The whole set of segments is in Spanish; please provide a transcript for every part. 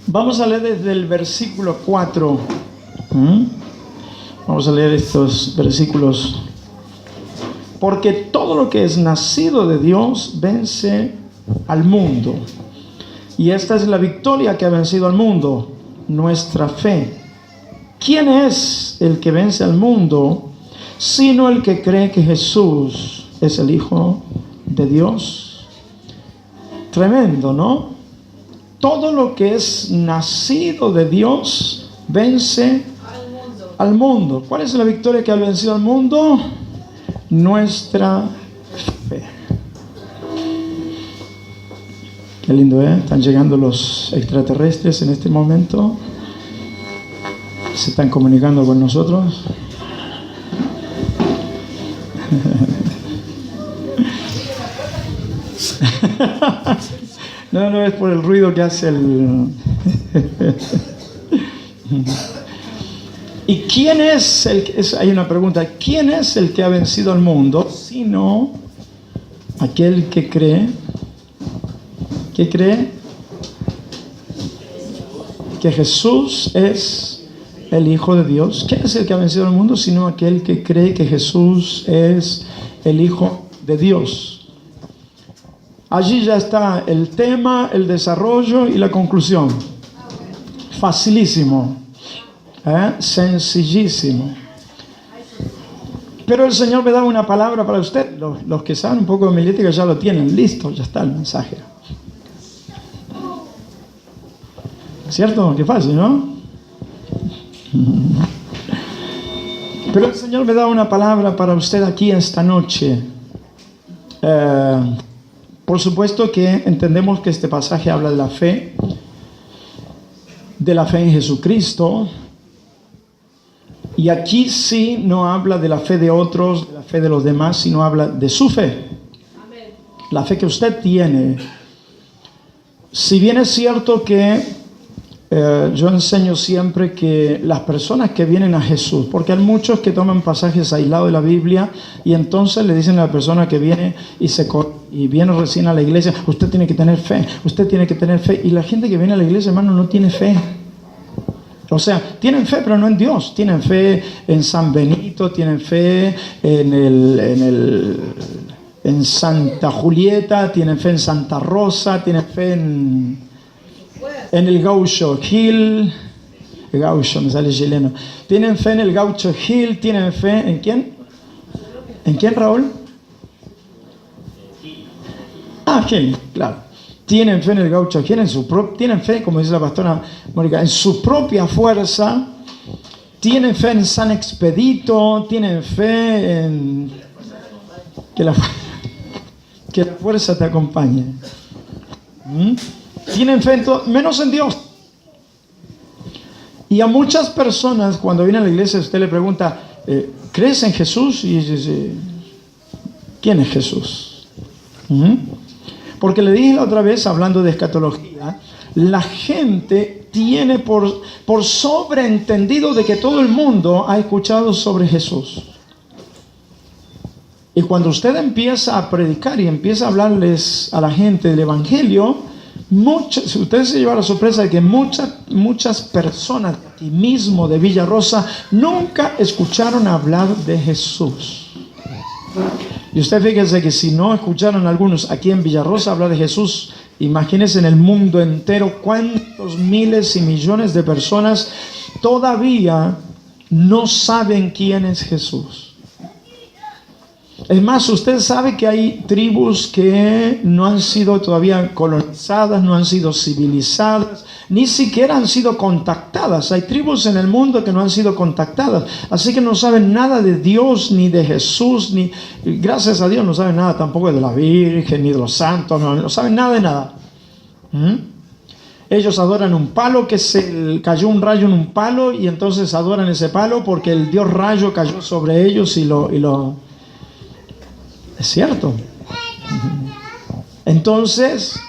Vamos a leer desde el versículo 4. Vamos a leer estos versículos. Porque todo lo que es nacido de Dios vence al mundo. Y esta es la victoria que ha vencido al mundo, nuestra fe. ¿Quién es el que vence al mundo, sino el que cree que Jesús es el Hijo de Dios? Tremendo, ¿no? Todo lo que es nacido de Dios vence al mundo. ¿Cuál es la victoria que ha vencido al mundo? Nuestra fe. Qué lindo, ¿eh? Están llegando los extraterrestres en este momento. Se están comunicando con nosotros. No es por el ruido que hace el... ¿Y quién es el que... Hay una pregunta. ¿Quién es el que ha vencido al mundo? Sino aquel que cree. ¿Qué cree? Que Jesús es el Hijo de Dios. ¿Quién es el que ha vencido al mundo? Sino aquel que cree que Jesús es el Hijo de Dios. Allí ya está el tema, el desarrollo y la conclusión. Facilísimo. Sencillísimo. Pero el Señor me da una palabra para usted. Los que saben un poco de homilética ya lo tienen listo, ya está el mensaje. ¿Cierto? Qué fácil, ¿no? Pero el Señor me da una palabra para usted aquí esta noche. Por supuesto que entendemos que este pasaje habla de la fe en Jesucristo. Y aquí sí no habla de la fe de otros, de la fe de los demás, sino habla de su fe. La fe que usted tiene. Si bien es cierto que yo enseño siempre que las personas que vienen a Jesús, porque hay muchos que toman pasajes aislados de la Biblia y entonces le dicen a la persona que viene y viene recién a la iglesia, usted tiene que tener fe, usted tiene que tener fe. Y la gente que viene a la iglesia, hermano, no tiene fe. O sea, tienen fe, pero no en Dios. Tienen fe en San Benito, tienen fe en Santa Julieta, tienen fe en Santa Rosa, tienen fe en el Gaucho Hill. El Gaucho, me sale chileno. Tienen fe en el Gaucho Hill, tienen fe en ¿quién? ¿En quién, Raúl? Hill, claro. Tienen fe en el Gaucho Hill, tienen fe, como dice la pastora Mónica, en su propia fuerza. Tienen fe en San Expedito, tienen fe en que la fuerza te acompañe. Tienen fe en todo, menos en Dios. Y a muchas personas, cuando vienen a la iglesia, usted le pregunta, ¿crees en Jesús? Y dice, ¿quién es Jesús? Porque le dije la otra vez, hablando de escatología, la gente tiene por sobreentendido de que todo el mundo ha escuchado sobre Jesús. Y cuando usted empieza a predicar y empieza a hablarles a la gente del Evangelio, usted se lleva la sorpresa de que muchas personas de aquí mismo, de Villa Rosa, nunca escucharon hablar de Jesús. Y usted fíjese que si no escucharon algunos aquí en Villarrosa hablar de Jesús, imagínense en el mundo entero cuántos miles y millones de personas todavía no saben quién es Jesús. Es más, usted sabe que hay tribus que no han sido todavía colonizadas, no han sido civilizadas, ni siquiera han sido contactadas. Hay tribus en el mundo que no han sido contactadas, así que no saben nada de Dios, ni de Jesús, ni gracias a Dios no saben nada tampoco de la Virgen, ni de los santos, no saben nada de nada. Ellos adoran un palo, que cayó un rayo en un palo, y entonces adoran ese palo porque el Dios rayo cayó sobre ellos y lo es cierto. Entonces,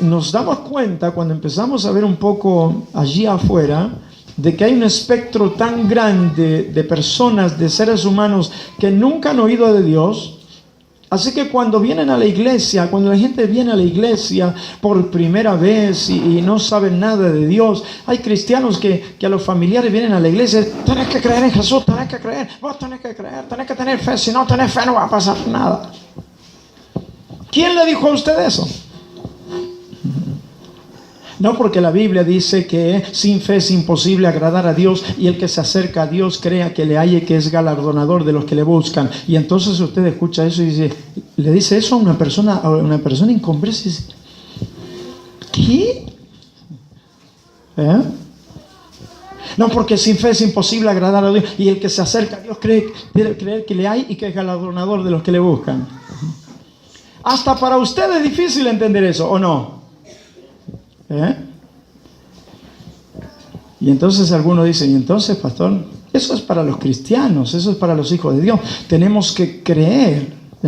nos damos cuenta cuando empezamos a ver un poco allí afuera de que hay un espectro tan grande de personas, de seres humanos que nunca han oído de Dios, Así que cuando vienen a la iglesia, cuando la gente viene a la iglesia por primera vez y no saben nada de Dios, hay cristianos que a los familiares vienen a la iglesia, tenés que creer en Jesús, tenés que creer, vos tenés que creer, tenés que tener fe, si no tenés fe no va a pasar nada. ¿Quién le dijo a usted eso? No, porque la Biblia dice que sin fe es imposible agradar a Dios, y el que se acerca a Dios crea que le halle, que es galardonador de los que le buscan. Y entonces usted escucha eso y dice, le dice eso a una persona inconversa y dice, ¿qué? No, porque sin fe es imposible agradar a Dios, y el que se acerca a Dios debe creer que le hay y que es galardonador de los que le buscan. Hasta para usted es difícil entender eso, ¿o no? Y entonces algunos dicen, y entonces, pastor, eso es para los cristianos, eso es para los hijos de Dios. Tenemos que creer y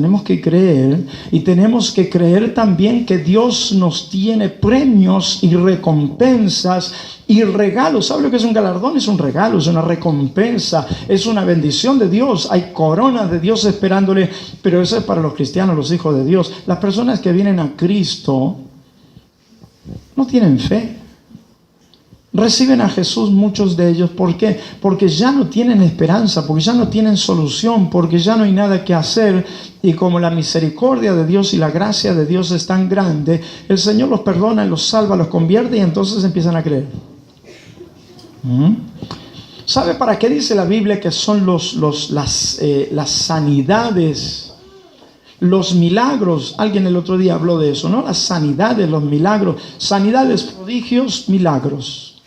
tenemos que creer también que Dios nos tiene premios y recompensas y regalos. ¿Sabe lo que es un galardón? Es un regalo, es una recompensa, es una bendición de Dios. Hay coronas de Dios esperándole, pero eso es para los cristianos, los hijos de Dios. Las personas que vienen a Cristo no tienen fe. Reciben a Jesús muchos de ellos. ¿Por qué? Porque ya no tienen esperanza, porque ya no tienen solución, porque ya no hay nada que hacer. Y como la misericordia de Dios y la gracia de Dios es tan grande, el Señor los perdona, los salva, los convierte y entonces empiezan a creer. ¿Sabe para qué dice la Biblia que son las sanidades? Los milagros, alguien el otro día habló de eso, ¿no? Las sanidades, los milagros, sanidades, prodigios, milagros.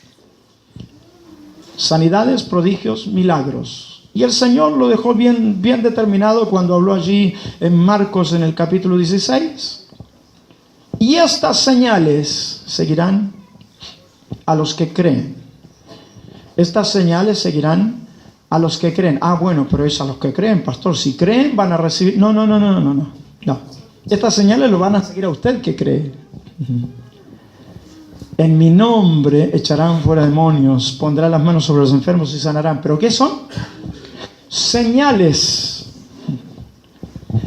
Sanidades, prodigios, milagros. Y el Señor lo dejó bien determinado cuando habló allí en Marcos en el capítulo 16. Y estas señales seguirán a los que creen. Estas señales seguirán a los que creen. Ah, bueno, pero es a los que creen, pastor. Si creen, van a recibir. No. Estas señales lo van a seguir a usted que cree. En mi nombre echarán fuera demonios, pondrán las manos sobre los enfermos y sanarán. ¿Pero qué son? Señales.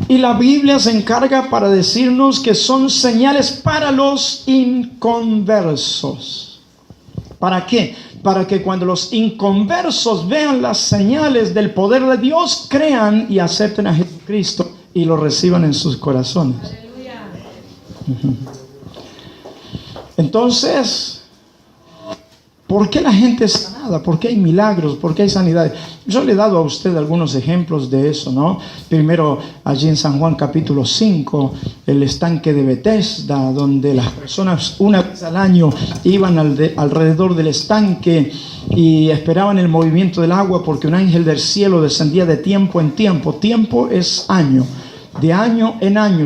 Y la Biblia se encarga para decirnos que son señales para los inconversos. ¿Para qué? Para que cuando los inconversos vean las señales del poder de Dios, crean y acepten a Jesucristo y lo reciban en sus corazones. Entonces, ¿por qué la gente es sanada? ¿Por qué hay milagros? ¿Por qué hay sanidades? Yo le he dado a usted algunos ejemplos de eso, ¿no? Primero, allí en San Juan capítulo 5, el estanque de Betesda, donde las personas una vez al año iban alrededor del estanque y esperaban el movimiento del agua, porque un ángel del cielo descendía de tiempo en tiempo. Tiempo es año. De año en año.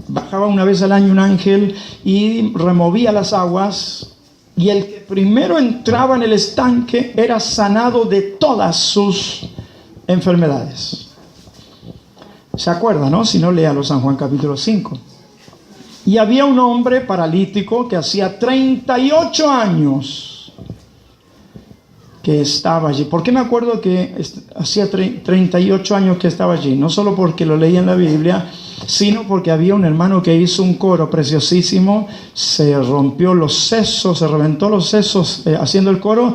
Bajaba una vez al año un ángel y removía las aguas. Y el que primero entraba en el estanque era sanado de todas sus enfermedades. ¿Se acuerda, no? Si no, léalo, San Juan capítulo 5. Y había un hombre paralítico que hacía 38 años que estaba allí. ¿Por qué me acuerdo que hacía 38 años que estaba allí? No solo porque lo leía en la Biblia, sino porque había un hermano que hizo un coro preciosísimo. Se rompió los sesos, se reventó los sesos haciendo el coro.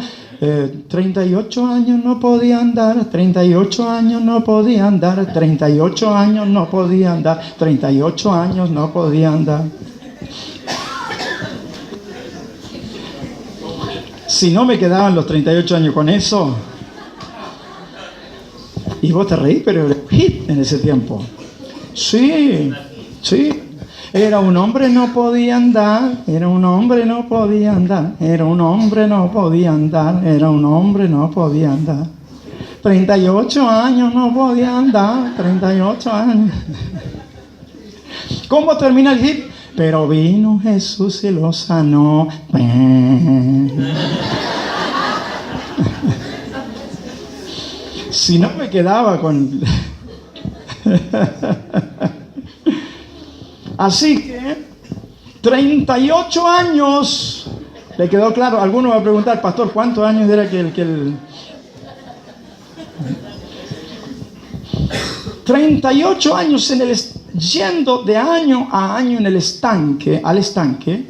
38 años no podía andar, 38 años no podía andar, 38 años no podía andar, 38 años no podía andar. Si no me quedaban los 38 años con eso, y vos te reís, pero era un hit en ese tiempo. Sí. Era un hombre no podía andar, era un hombre no podía andar, era un hombre no podía andar, era un hombre no podía andar. 38 años no podía andar, 38 años. ¿Cómo termina el hit? Pero vino Jesús y lo sanó. Si no me quedaba con... Así que 38 años. ¿Le quedó claro? Alguno va a preguntar, pastor, ¿cuántos años era que el 38 años yendo de año a año en el estanque, al estanque.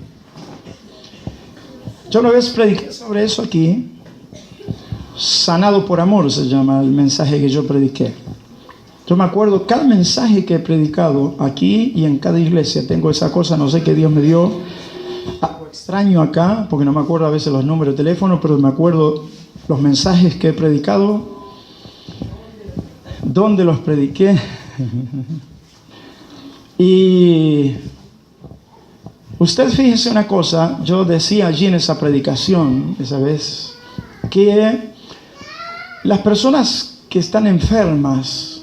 Yo una vez prediqué sobre eso aquí. Sanado por amor se llama el mensaje que yo prediqué. Yo me acuerdo cada mensaje que he predicado aquí y en cada iglesia. Tengo esa cosa, no sé qué Dios me dio. Algo extraño acá, porque no me acuerdo a veces los números de teléfono, pero me acuerdo los mensajes que he predicado, dónde los prediqué. Y usted fíjese una cosa, yo decía allí en esa predicación, esa vez, que las personas que están enfermas,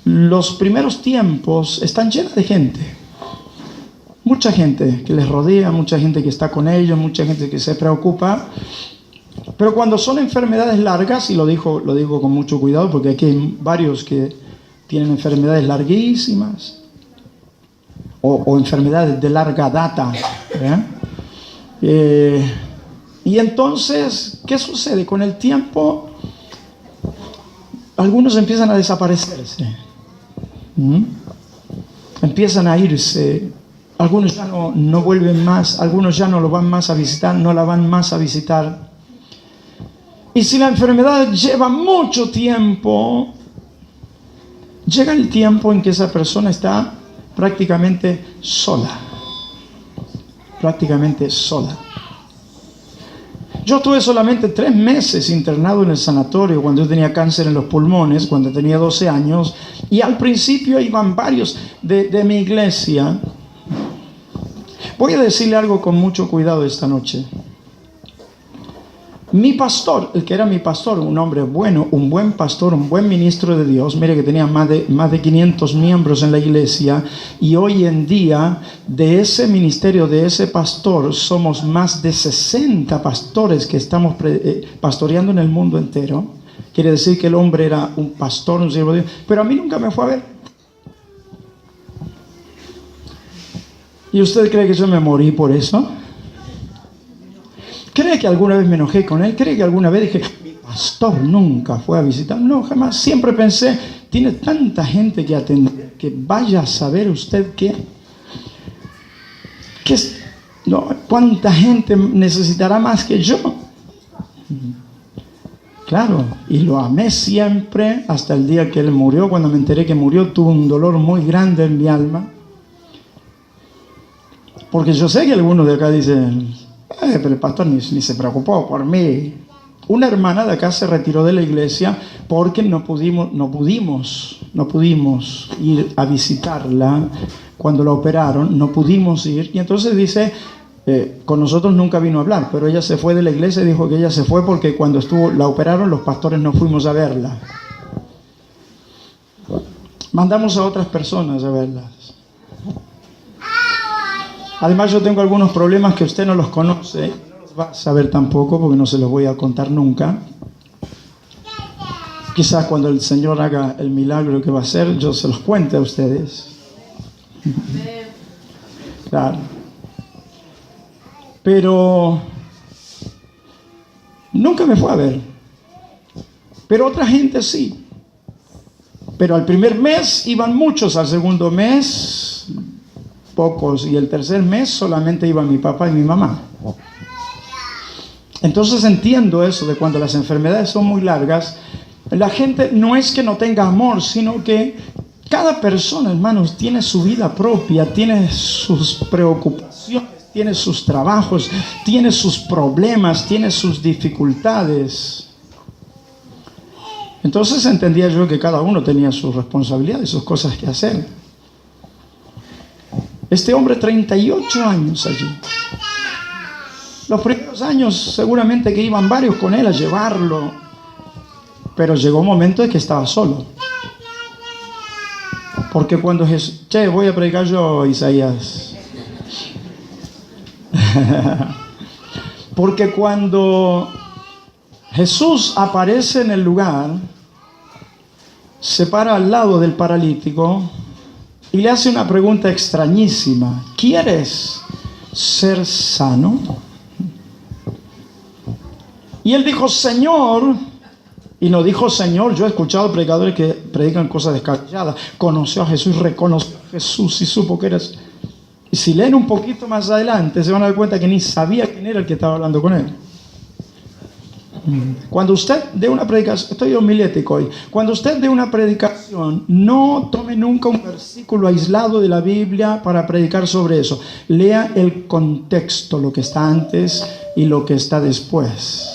los primeros tiempos están llenas de gente. Mucha gente que les rodea, mucha gente que está con ellos, mucha gente que se preocupa. Pero cuando son enfermedades largas, y lo digo con mucho cuidado, porque aquí hay varios que tienen enfermedades larguísimas, o enfermedades de larga data, y entonces, ¿qué sucede? Con el tiempo, algunos empiezan a desaparecerse, empiezan a irse, algunos ya no vuelven más, algunos ya no lo van más a visitar, no la van más a visitar. Y si la enfermedad lleva mucho tiempo, llega el tiempo en que esa persona está prácticamente sola. Prácticamente sola. Yo tuve solamente 3 meses internado en el sanatorio cuando yo tenía cáncer en los pulmones, cuando tenía 12 años, y al principio iban varios de mi iglesia. Voy a decirle algo con mucho cuidado esta noche. Mi pastor, el que era mi pastor, un hombre bueno, un buen pastor, un buen ministro de Dios, mire que tenía más de 500 miembros en la iglesia, y hoy en día de ese ministerio, de ese pastor, somos más de 60 pastores que estamos pastoreando en el mundo entero. Quiere decir que el hombre era un pastor, un siervo de Dios, pero a mí nunca me fue a ver. ¿Y usted cree que yo me morí por eso? ¿Cree que alguna vez me enojé con él? ¿Cree que alguna vez dije, mi pastor nunca fue a visitar? No, jamás. Siempre pensé, tiene tanta gente que atender, que vaya a saber usted cuánta gente necesitará más que yo. Claro, y lo amé siempre hasta el día que él murió. Cuando me enteré que murió, tuve un dolor muy grande en mi alma. Porque yo sé que algunos de acá dicen, pero el pastor ni se preocupó por mí. Una hermana de acá se retiró de la iglesia porque no pudimos ir a visitarla cuando la operaron, no pudimos ir. Y entonces dice, con nosotros nunca vino a hablar, pero ella se fue de la iglesia y dijo que ella se fue porque cuando la operaron los pastores no fuimos a verla. Mandamos a otras personas a verlas. Además yo tengo algunos problemas que usted no los conoce, no los va a saber tampoco porque no se los voy a contar nunca. Quizás cuando el Señor haga el milagro que va a hacer, yo se los cuente a ustedes. Claro. Pero nunca me fue a ver. Pero otra gente sí. Pero al primer mes iban muchos, al segundo mes pocos, y el tercer mes solamente iban mi papá y mi mamá. Entonces entiendo eso de cuando las enfermedades son muy largas, la gente no es que no tenga amor, sino que cada persona, hermanos, tiene su vida propia, tiene sus preocupaciones, tiene sus trabajos, tiene sus problemas, tiene sus dificultades. Entonces entendía yo que cada uno tenía sus responsabilidades, sus cosas que hacer. Este hombre, 38 años allí. Los primeros años seguramente que iban varios con él a llevarlo, pero llegó un momento en que estaba solo. Porque cuando Jesús... voy a predicar yo, Isaías. Porque cuando Jesús aparece en el lugar, se para al lado del paralítico y le hace una pregunta extrañísima. ¿Quieres ser sano? Y él dijo, Señor, y no dijo Señor. Yo he escuchado predicadores que predican cosas descabelladas. Conoció a Jesús, reconoció a Jesús y supo que eras. Y si leen un poquito más adelante, se van a dar cuenta que ni sabía quién era el que estaba hablando con él. Cuando usted dé una predicación, estoy homilético hoy, cuando usted dé una predicación, no tome nunca un versículo aislado de la Biblia para predicar sobre eso. Lea el contexto, lo que está antes y lo que está después.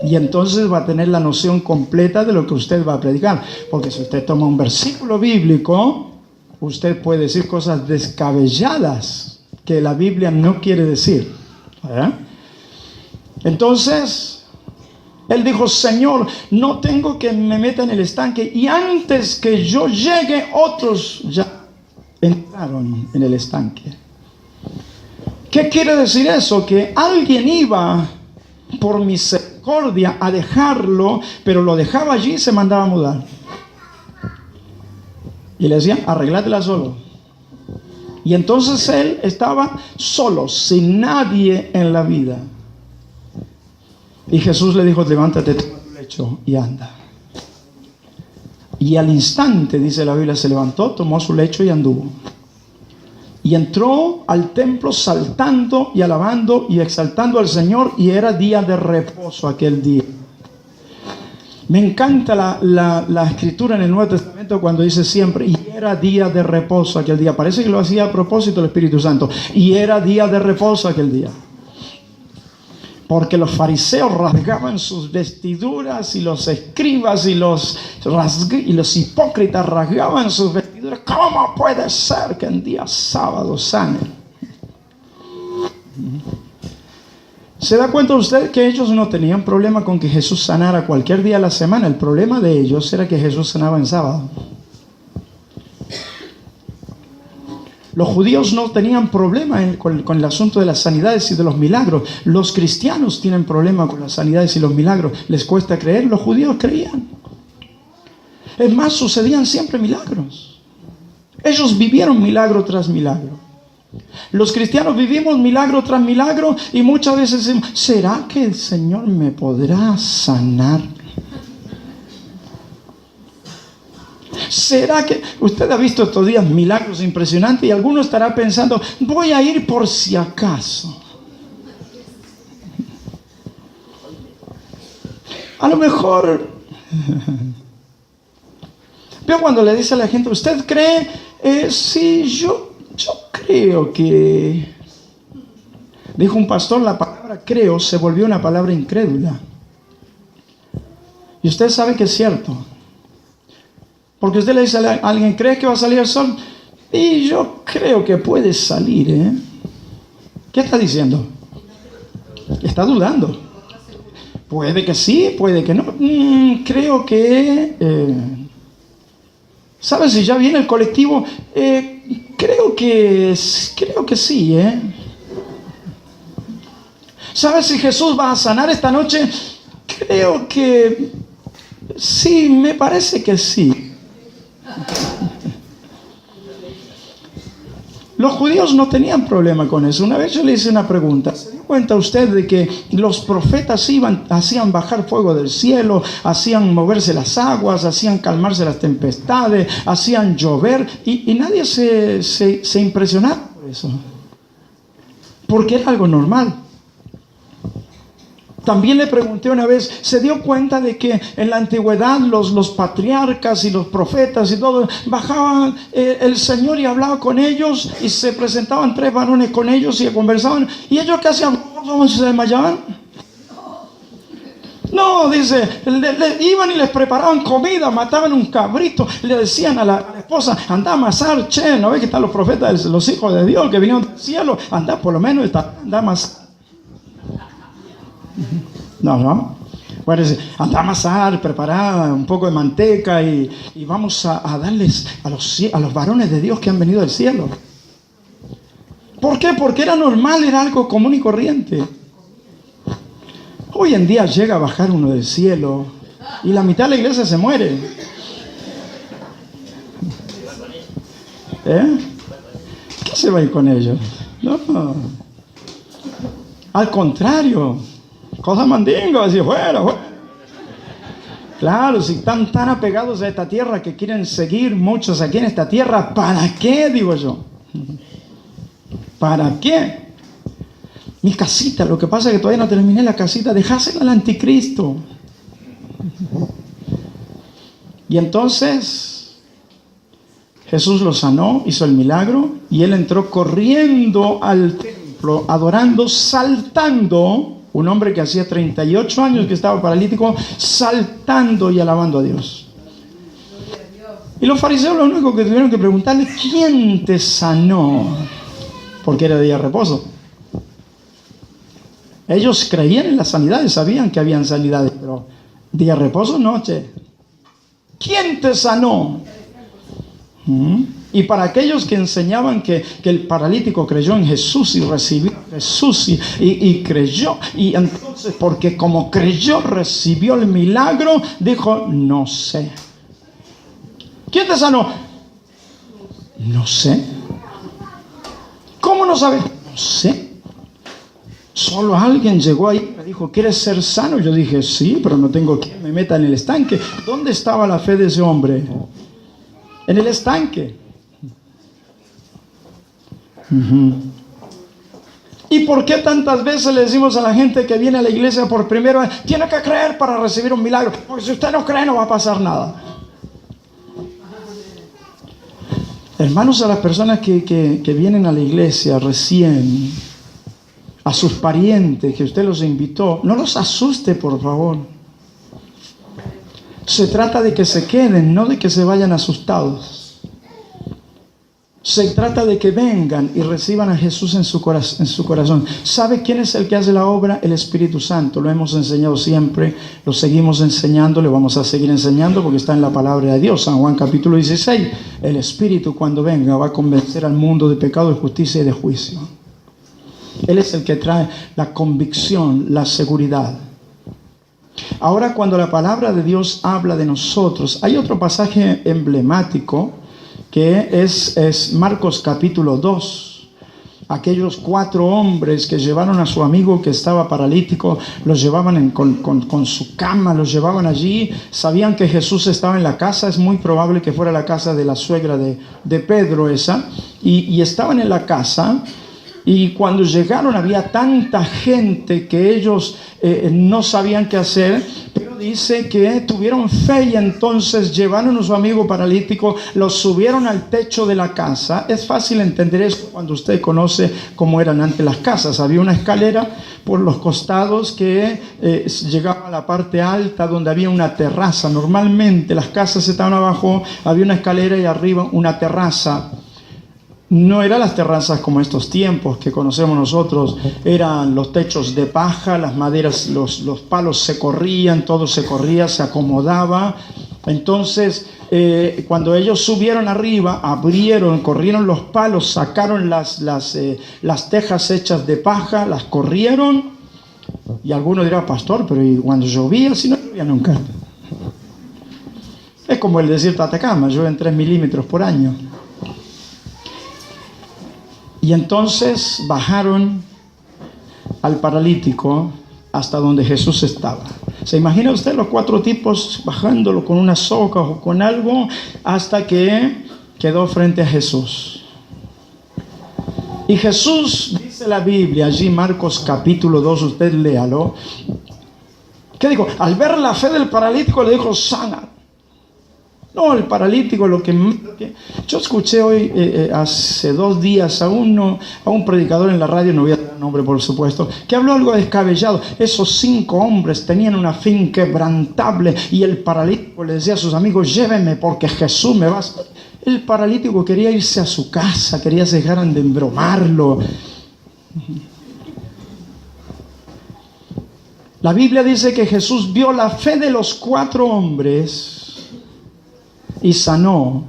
Y entonces va a tener la noción completa de lo que usted va a predicar. Porque si usted toma un versículo bíblico, usted puede decir cosas descabelladas que la Biblia no quiere decir. Entonces, él dijo, Señor, no tengo que me meta en el estanque. Y antes que yo llegue, otros ya entraron en el estanque. ¿Qué quiere decir eso? Que alguien iba por misericordia a dejarlo, pero lo dejaba allí y se mandaba a mudar. Y le decían, arreglátela solo. Y entonces él estaba solo, sin nadie en la vida. Y Jesús le dijo, levántate, toma tu lecho y anda. Y al instante, dice la Biblia, se levantó, tomó su lecho y anduvo. Y entró al templo saltando y alabando y exaltando al Señor, y era día de reposo aquel día. Me encanta la escritura en el Nuevo Testamento cuando dice siempre, y era día de reposo aquel día. Parece que lo hacía a propósito el Espíritu Santo. Y era día de reposo aquel día. Porque los fariseos rasgaban sus vestiduras y los escribas y los hipócritas rasgaban sus vestiduras. ¿Cómo puede ser que en día sábado sanen? ¿Se da cuenta usted que ellos no tenían problema con que Jesús sanara cualquier día de la semana? El problema de ellos era que Jesús sanaba en sábado. Los judíos no tenían problema con el asunto de las sanidades y de los milagros. Los cristianos tienen problema con las sanidades y los milagros. ¿Les cuesta creer? Los judíos creían. Es más, sucedían siempre milagros. Ellos vivieron milagro tras milagro. Los cristianos vivimos milagro tras milagro y muchas veces decimos, ¿será que el Señor me podrá sanar? ¿Será que usted ha visto estos días milagros impresionantes y alguno estará pensando, voy a ir por si acaso? A lo mejor, veo cuando le dice a la gente, ¿usted cree? Sí, yo creo que... Dijo un pastor, la palabra creo se volvió una palabra incrédula. Y usted sabe que es cierto. Porque usted le dice a alguien, ¿cree que va a salir el sol? Y yo creo que puede salir, ¿eh? ¿Qué está diciendo? Está dudando. Puede que sí, puede que no. Creo que... ¿Sabes si ya viene el colectivo? Creo que sí, ¿eh? ¿Sabes si Jesús va a sanar esta noche? Creo que sí, me parece que sí. Los judíos no tenían problema con eso. Una vez yo le hice una pregunta. ¿Se dio cuenta usted de que los profetas hacían bajar fuego del cielo, hacían moverse las aguas, hacían calmarse las tempestades, hacían llover y nadie se impresionaba por eso? Porque era algo normal. También le pregunté una vez, ¿se dio cuenta de que en la antigüedad los patriarcas y los profetas y todo, bajaban el Señor y hablaba con ellos y se presentaban 3 varones con ellos y conversaban? ¿Y ellos qué hacían? ¿Cómo se desmayaban? No, dice, iban y les preparaban comida, mataban un cabrito, le decían a la esposa, anda a amasar, ¿no ves que están los profetas, los hijos de Dios que vinieron del cielo? Anda por lo menos, anda a amasar. No. Bueno, anda a amasar, preparar un poco de manteca y vamos a darles a los varones de Dios que han venido del cielo. ¿Por qué? Porque era normal, era algo común y corriente. Hoy en día llega a bajar uno del cielo y la mitad de la iglesia se muere. ¿Qué se va a ir con ellos? No. Al contrario. Cosa mandinga, así fuera. Claro, si están tan apegados a esta tierra que quieren seguir muchos aquí en esta tierra, ¿para qué? Digo yo. ¿Para qué? Mi casita, lo que pasa es que todavía no terminé la casita, dejásela al anticristo. Y entonces Jesús lo sanó, hizo el milagro y él entró corriendo al templo, adorando, saltando. Un hombre que hacía 38 años que estaba paralítico, saltando y alabando a Dios. Y los fariseos lo único que tuvieron que preguntarle, ¿quién te sanó? Porque era día de reposo. Ellos creían en las sanidades, sabían que habían sanidades, pero día de reposo, noche. ¿Quién te sanó? Y para aquellos que enseñaban que el paralítico creyó en Jesús y recibió a Jesús y creyó, y entonces porque como creyó recibió el milagro, dijo, no sé. ¿Quién te sanó? No sé. ¿Cómo no sabes? No sé. Solo alguien llegó ahí y me dijo, ¿quieres ser sano? Yo dije, sí, pero no tengo quien me meta en el estanque. ¿Dónde estaba la fe de ese hombre? En el estanque. ¿Y por qué tantas veces le decimos a la gente que viene a la iglesia por primera vez, tiene que creer para recibir un milagro? Porque si usted no cree no va a pasar nada. Hermanos, a las personas que vienen a la iglesia recién, a sus parientes que usted los invitó, no los asuste, por favor. Se trata de que se queden, no de que se vayan asustados. Se trata de que vengan y reciban a Jesús en su corazón. ¿Sabe quién es el que hace la obra? El Espíritu Santo. Lo hemos enseñado siempre, lo seguimos enseñando, le vamos a seguir enseñando porque está en la palabra de Dios. San Juan capítulo 16. El Espíritu cuando venga va a convencer al mundo de pecado, de justicia y de juicio. Él es el que trae la convicción, la seguridad. Ahora, cuando la palabra de Dios habla de nosotros, hay otro pasaje emblemático que es Marcos capítulo 2. Aquellos 4 hombres que llevaron a su amigo que estaba paralítico, los llevaban con su cama, los llevaban allí, sabían que Jesús estaba en la casa, es muy probable que fuera la casa de la suegra de Pedro esa, y estaban en la casa. Y cuando llegaron había tanta gente que ellos no sabían qué hacer, pero dice que tuvieron fe y entonces llevaron a su amigo paralítico, lo subieron al techo de la casa. Es fácil entender esto cuando usted conoce cómo eran antes las casas. Había una escalera por los costados que llegaba a la parte alta donde había una terraza. Normalmente las casas estaban abajo, había una escalera y arriba una terraza. No eran las terrazas como estos tiempos que conocemos nosotros, eran los techos de paja, las maderas, los palos se corrían, todo se corría, se acomodaba. Entonces, cuando ellos subieron arriba, corrieron los palos, sacaron las tejas hechas de paja, las corrieron. Y alguno dirá, pastor, pero ¿y cuando llovía? Si no llovía nunca. Es como el desierto de Atacama, llueven 3 milímetros por año. Y entonces bajaron al paralítico hasta donde Jesús estaba. ¿Se imagina usted los 4 tipos bajándolo con una soga o con algo hasta que quedó frente a Jesús? Y Jesús, dice la Biblia, allí Marcos capítulo 2, usted léalo. ¿Qué dijo? Al ver la fe del paralítico le dijo, sana. No, el paralítico, lo que yo escuché hoy, hace 2 días, a un predicador en la radio, no voy a dar nombre por supuesto, que habló algo descabellado. Esos 5 hombres tenían una fe inquebrantable y el paralítico le decía a sus amigos, llévenme porque Jesús me va a... El paralítico quería irse a su casa, quería que dejaran de embromarlo. La Biblia dice que Jesús vio la fe de los 4 hombres y sanó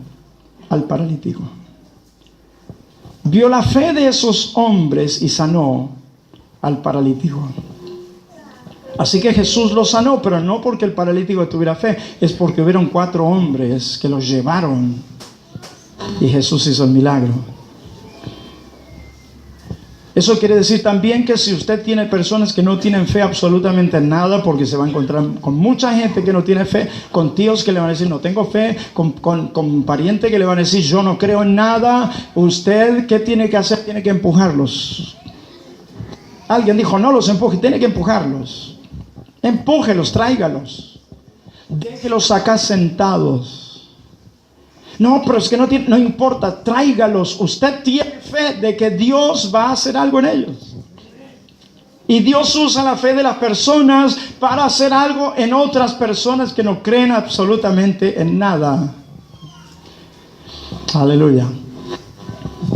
al paralítico. Vio la fe de esos hombres y sanó al paralítico. Así que Jesús lo sanó, pero no porque el paralítico tuviera fe, es porque hubieron 4 hombres que los llevaron y Jesús hizo el milagro. Eso quiere decir también que si usted tiene personas que no tienen fe absolutamente en nada, porque se va a encontrar con mucha gente que no tiene fe, con tíos que le van a decir no tengo fe, con parientes que le van a decir yo no creo en nada, usted ¿qué tiene que hacer? Tiene que empujarlos. Alguien dijo no los empuje, tiene que empujarlos. Empújelos, tráigalos. Déjelos acá sentados. No, pero es que no importa, tráigalos. Usted tiene fe de que Dios va a hacer algo en ellos. Y Dios usa la fe de las personas para hacer algo en otras personas que no creen absolutamente en nada. Aleluya.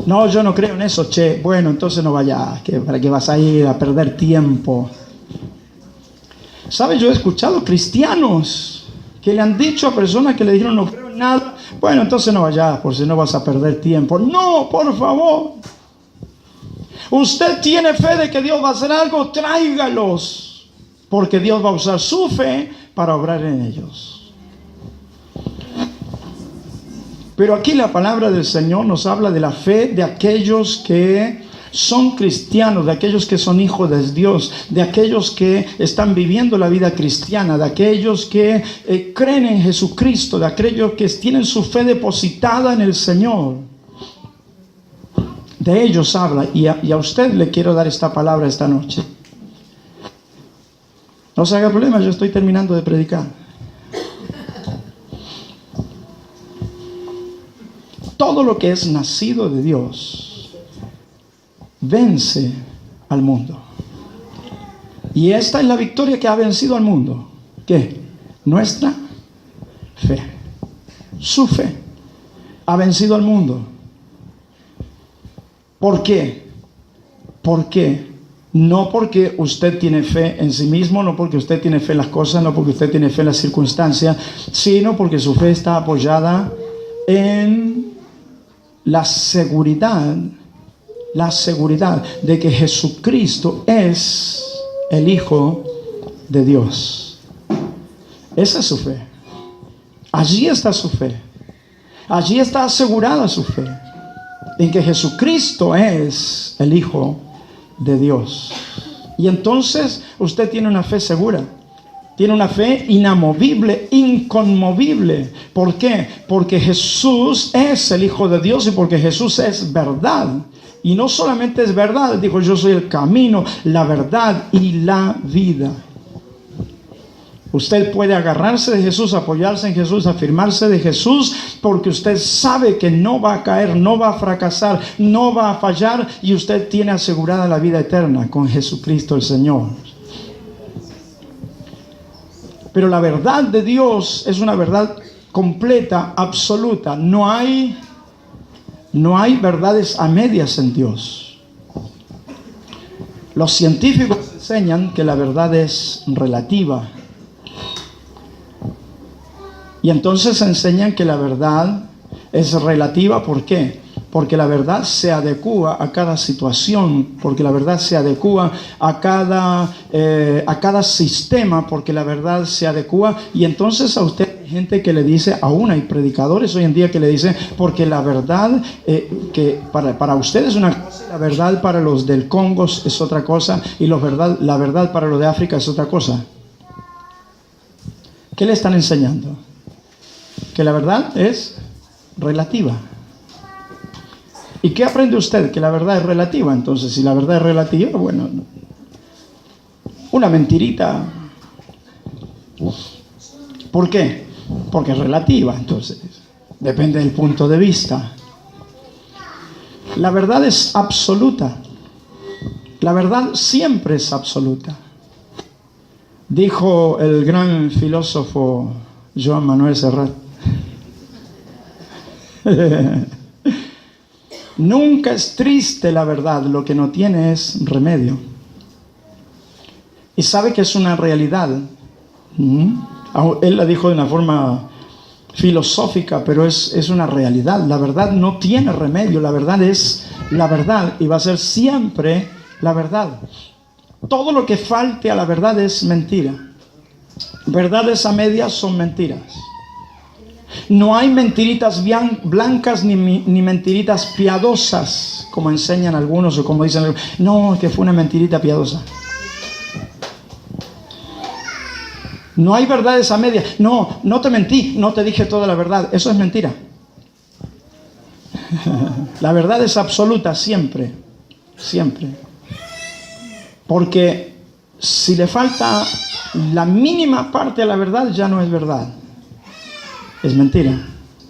No, yo no creo en eso, che. Bueno, entonces no vayas, ¿para qué vas a ir a perder tiempo? ¿Sabe? Yo he escuchado cristianos que le han dicho a personas que le dijeron no creo en nada. Bueno, entonces no vayas, por si no vas a perder tiempo. No, por favor. Usted tiene fe de que Dios va a hacer algo, tráigalos. Porque Dios va a usar su fe para obrar en ellos. Pero aquí la palabra del Señor nos habla de la fe de aquellos que son cristianos, de aquellos que son hijos de Dios, de aquellos que están viviendo la vida cristiana, de aquellos que creen en Jesucristo, de aquellos que tienen su fe depositada en el Señor. De ellos habla, y a usted le quiero dar esta palabra esta noche. No se haga problema, yo estoy terminando de predicar. Todo lo que es nacido de Dios vence al mundo. Y esta es la victoria que ha vencido al mundo. ¿Qué? Nuestra fe. Su fe ha vencido al mundo. ¿Por qué? ¿Por qué? No porque usted tiene fe en sí mismo, no porque usted tiene fe en las cosas, no porque usted tiene fe en las circunstancias, sino porque su fe está apoyada en la seguridad de que Jesucristo es el Hijo de Dios. Esa es su fe. Allí está su fe. Allí está asegurada su fe, en que Jesucristo es el Hijo de Dios. Y entonces usted tiene una fe segura. Tiene una fe inamovible, inconmovible. ¿Por qué? Porque Jesús es el Hijo de Dios y porque Jesús es verdad. Y no solamente es verdad, dijo yo soy el camino, la verdad y la vida. Usted puede agarrarse de Jesús, apoyarse en Jesús, afirmarse de Jesús, porque usted sabe que no va a caer, no va a fracasar, no va a fallar, y usted tiene asegurada la vida eterna con Jesucristo el Señor. Pero la verdad de Dios es una verdad completa, absoluta. No hay verdades a medias en Dios. Los científicos enseñan que la verdad es relativa. Y entonces enseñan que la verdad es relativa. ¿Por qué? Porque la verdad se adecúa a cada situación, porque la verdad se adecúa a cada sistema, porque la verdad se adecúa. Y entonces a usted hay gente que le dice, aún hay predicadores hoy en día que le dicen, porque la verdad que para usted es una cosa, la verdad para los del Congo es otra cosa, y la verdad para los de África es otra cosa. ¿Qué le están enseñando? Que la verdad es relativa. ¿Y qué aprende usted? Que la verdad es relativa. Entonces, si la verdad es relativa, bueno, una mentirita. ¿Por qué? Porque es relativa, entonces. Depende del punto de vista. La verdad es absoluta. La verdad siempre es absoluta. Dijo el gran filósofo Joan Manuel Serrat. Nunca es triste la verdad, lo que no tiene es remedio. Y sabe que es una realidad. Él la dijo de una forma filosófica, pero es una realidad. La verdad no tiene remedio, la verdad es la verdad y va a ser siempre la verdad. Todo lo que falte a la verdad es mentira. Verdades a medias son mentiras. no hay mentiritas blancas ni mentiritas piadosas, como enseñan algunos o como dicen algunos. No, que fue una mentirita piadosa. No hay verdades a media. No, no te mentí, no te dije toda la verdad. Eso es mentira. La verdad es absoluta siempre, siempre. Porque si le falta la mínima parte a la verdad, ya no es verdad. Es mentira.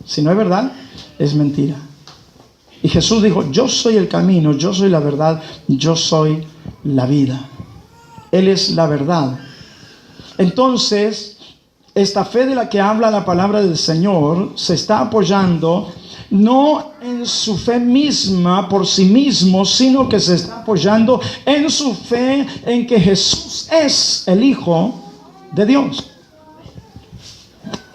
Si no es verdad, es mentira. Y Jesús dijo, yo soy el camino, yo soy la verdad, yo soy la vida. Él es la verdad. Entonces, esta fe de la que habla la palabra del Señor se está apoyando no en su fe misma por sí mismo, sino que se está apoyando en su fe en que Jesús es el Hijo de Dios.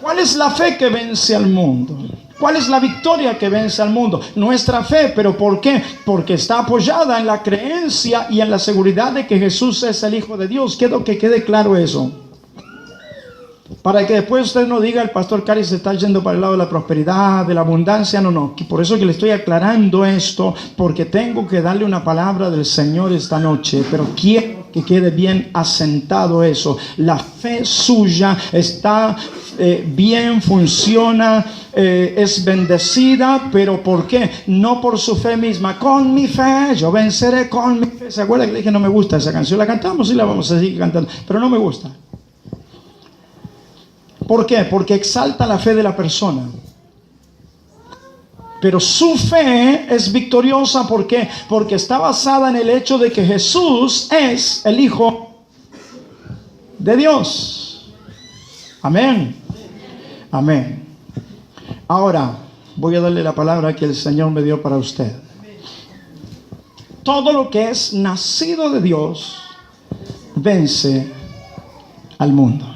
¿Cuál es la fe que vence al mundo? ¿Cuál es la victoria que vence al mundo? Nuestra fe. ¿Pero por qué? Porque está apoyada en la creencia y en la seguridad de que Jesús es el Hijo de Dios. Quiero que quede claro eso. Para que después usted no diga, el pastor Cari se está yendo para el lado de la prosperidad, de la abundancia. No. Por eso que le estoy aclarando esto, porque tengo que darle una palabra del Señor esta noche. Pero quiero que quede bien asentado eso. La fe suya está bien, funciona, es bendecida. ¿Pero por qué? No por su fe misma. Con mi fe, yo venceré con mi fe. ¿Se acuerda que le dije no me gusta esa canción? La cantamos y la vamos a seguir cantando, pero no me gusta. ¿Por qué? Porque exalta la fe de la persona. Pero su fe es victoriosa. ¿Por qué? Porque está basada en el hecho de que Jesús es el Hijo de Dios. Amén. Amén. Ahora voy a darle la palabra que el Señor me dio para usted. Todo lo que es nacido de Dios vence al mundo.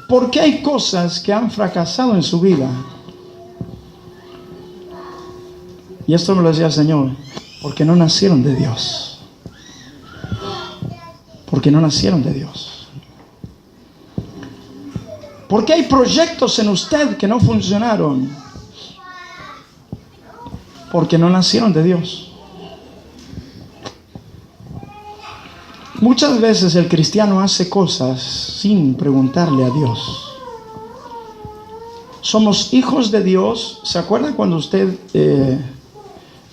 ¿Por qué hay cosas que han fracasado en su vida? Y esto me lo decía el Señor, porque no nacieron de Dios. Porque no nacieron de Dios. ¿Por qué hay proyectos en usted que no funcionaron? Porque no nacieron de Dios. Muchas veces el cristiano hace cosas sin preguntarle a Dios. Somos hijos de Dios. ¿Se acuerda cuando usted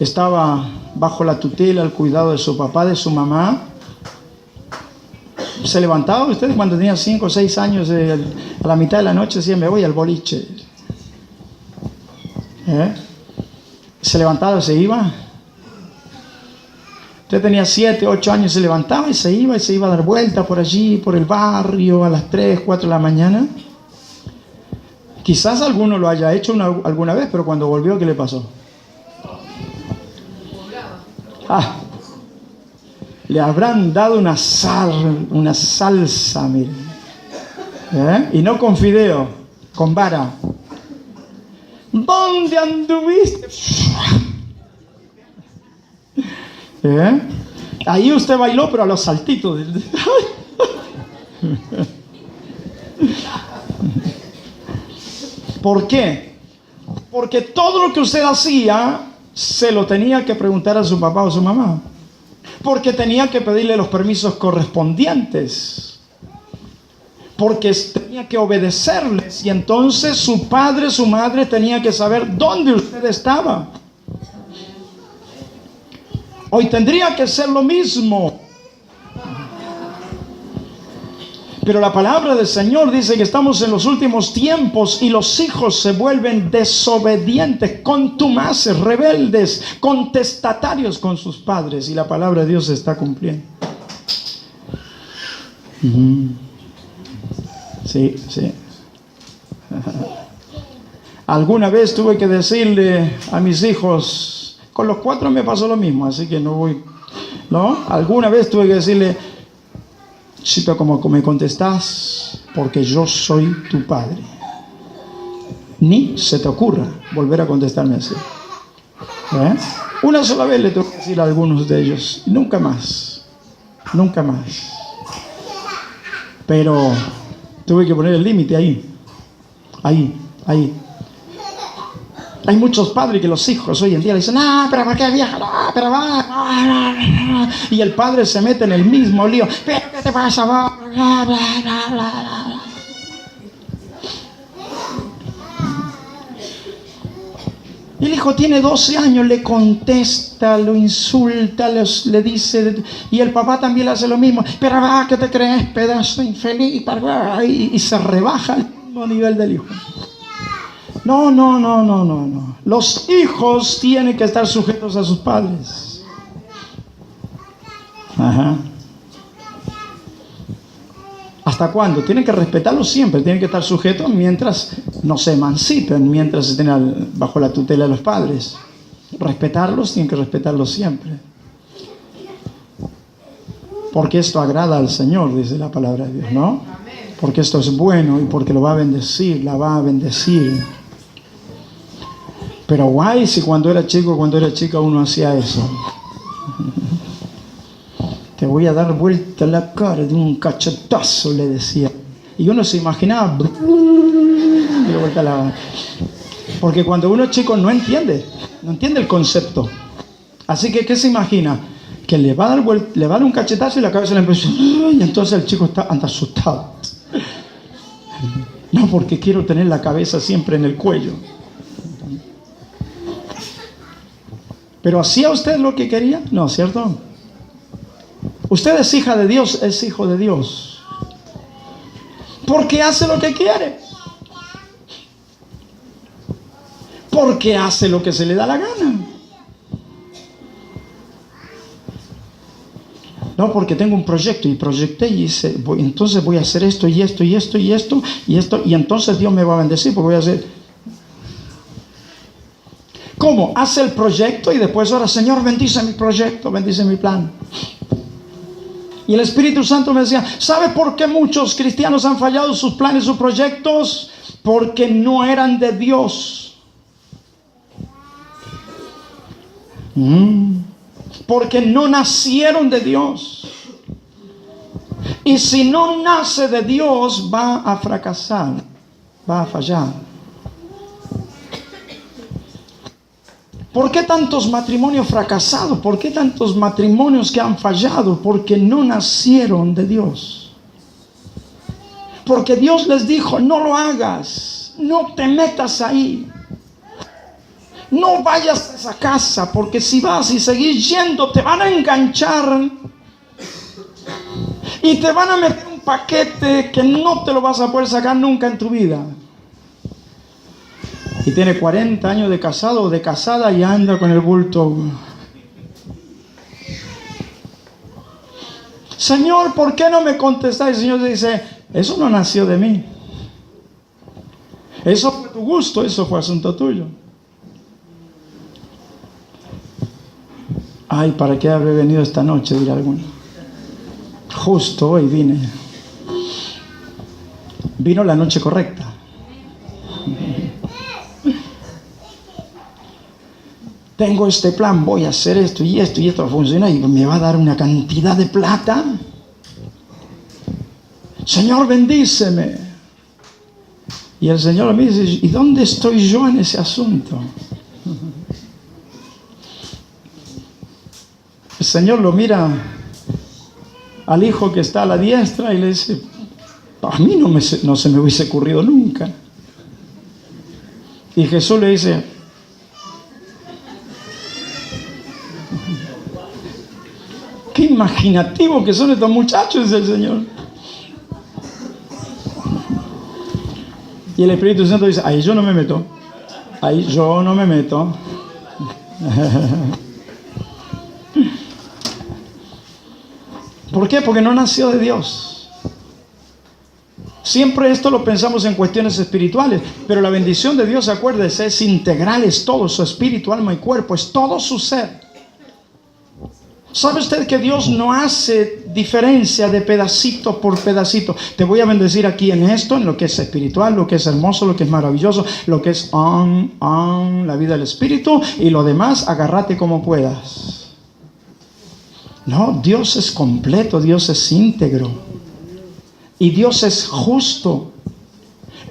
estaba bajo la tutela, el cuidado de su papá, de su mamá? ¿Se levantaba usted cuando tenía 5 o 6 años a la mitad de la noche? Decía, me voy al boliche. ¿Se levantaba y se iba? Usted tenía 7, 8 años, se levantaba y se iba a dar vuelta por allí, por el barrio, a las 3, 4 de la mañana. Quizás alguno lo haya hecho alguna vez, pero cuando volvió, ¿qué le pasó? Le habrán dado una salsa, miren. Y no con fideo, con vara. ¿Dónde anduviste? Ahí usted bailó, pero a los saltitos. ¿Por qué? Porque todo lo que usted hacía se lo tenía que preguntar a su papá o su mamá. Porque tenía que pedirle los permisos correspondientes. Porque tenía que obedecerles. Y entonces su padre, su madre tenía que saber dónde usted estaba. Hoy tendría que ser lo mismo. Pero la palabra del Señor dice que estamos en los últimos tiempos y los hijos se vuelven desobedientes, contumaces, rebeldes, contestatarios con sus padres. Y la palabra de Dios se está cumpliendo. Sí. Alguna vez tuve que decirle a mis hijos, con los 4 me pasó lo mismo, así que no voy, ¿no? Alguna vez tuve que decirle, chito, como me contestás, porque yo soy tu padre. Ni se te ocurra volver a contestarme así. Una sola vez le tengo que decir a algunos de ellos, nunca más. Pero tuve que poner el límite ahí. Ahí. Hay muchos padres que los hijos hoy en día le dicen, pero ¿por qué vieja? No, pero va. Y el padre se mete en el mismo lío. ¿Pero qué te pasa? El hijo tiene 12 años, le contesta, lo insulta, le dice, y el papá también le hace lo mismo. Pero va, ¿qué te crees, pedazo infeliz? Y se rebaja al mismo nivel del hijo. No. Los hijos tienen que estar sujetos a sus padres. Ajá. ¿Hasta cuándo? Tienen que respetarlos siempre, tienen que estar sujetos mientras no se emancipen, mientras estén bajo la tutela de los padres. Respetarlos, tienen que respetarlos siempre. Porque esto agrada al Señor, dice la palabra de Dios, ¿no? Porque esto es bueno y porque lo va a bendecir, la va a bendecir. Pero guay si cuando era chico, cuando era chica uno hacía eso. Te voy a dar vuelta la cara de un cachetazo, le decía. Y uno se imaginaba. Porque cuando uno es chico no entiende el concepto. Así que, ¿qué se imagina? Que le va a dar un cachetazo y la cabeza le empieza. Y entonces el chico anda asustado. No, porque quiero tener la cabeza siempre en el cuello. ¿Pero hacía usted lo que quería? No, ¿cierto? Usted es hija de Dios, es hijo de Dios. Porque hace lo que quiere. Porque hace lo que se le da la gana. No, porque tengo un proyecto y proyecté y hice, entonces voy a hacer esto y esto y esto y esto y esto y entonces Dios me va a bendecir porque voy a hacer. ¿Cómo? Hace el proyecto y después ahora, Señor, bendice mi proyecto, bendice mi plan. Y el Espíritu Santo me decía, ¿sabe por qué muchos cristianos han fallado sus planes, sus proyectos? Porque no eran de Dios. Porque no nacieron de Dios. Y si no nace de Dios, va a fracasar, va a fallar. ¿Por qué tantos matrimonios fracasados? ¿Por qué tantos matrimonios que han fallado? Porque no nacieron de Dios. Porque Dios les dijo, no lo hagas, no te metas ahí. No vayas a esa casa, porque si vas y seguís yendo, te van a enganchar y te van a meter un paquete que no te lo vas a poder sacar nunca en tu vida. Y tiene 40 años de casado o de casada y anda con el bulto. Señor, ¿por qué no me contestáis? El Señor dice, eso no nació de mí. Eso fue tu gusto, eso fue asunto tuyo. Ay, ¿para qué habré venido esta noche? Dirá alguno. Justo hoy vine. Vino la noche correcta. Tengo este plan, voy a hacer esto y esto y esto funciona y me va a dar una cantidad de plata. Señor, bendíceme. Y el Señor me dice, ¿y dónde estoy yo en ese asunto? El Señor lo mira al hijo que está a la diestra y le dice, a mí no se me hubiese ocurrido nunca. Y Jesús le dice, qué imaginativo que son estos muchachos, dice el Señor. Y el Espíritu Santo dice, ahí yo no me meto. Ahí yo no me meto. ¿Por qué? Porque no nació de Dios. Siempre esto lo pensamos en cuestiones espirituales, pero la bendición de Dios, acuérdese, es integral, es todo su espíritu, alma y cuerpo, es todo su ser. ¿Sabe usted que Dios no hace diferencia de pedacito por pedacito? Te voy a bendecir aquí en esto, en lo que es espiritual, lo que es hermoso, lo que es maravilloso, lo que es la vida del espíritu, y lo demás, agárrate como puedas. No, Dios es completo, Dios es íntegro. Y Dios es justo.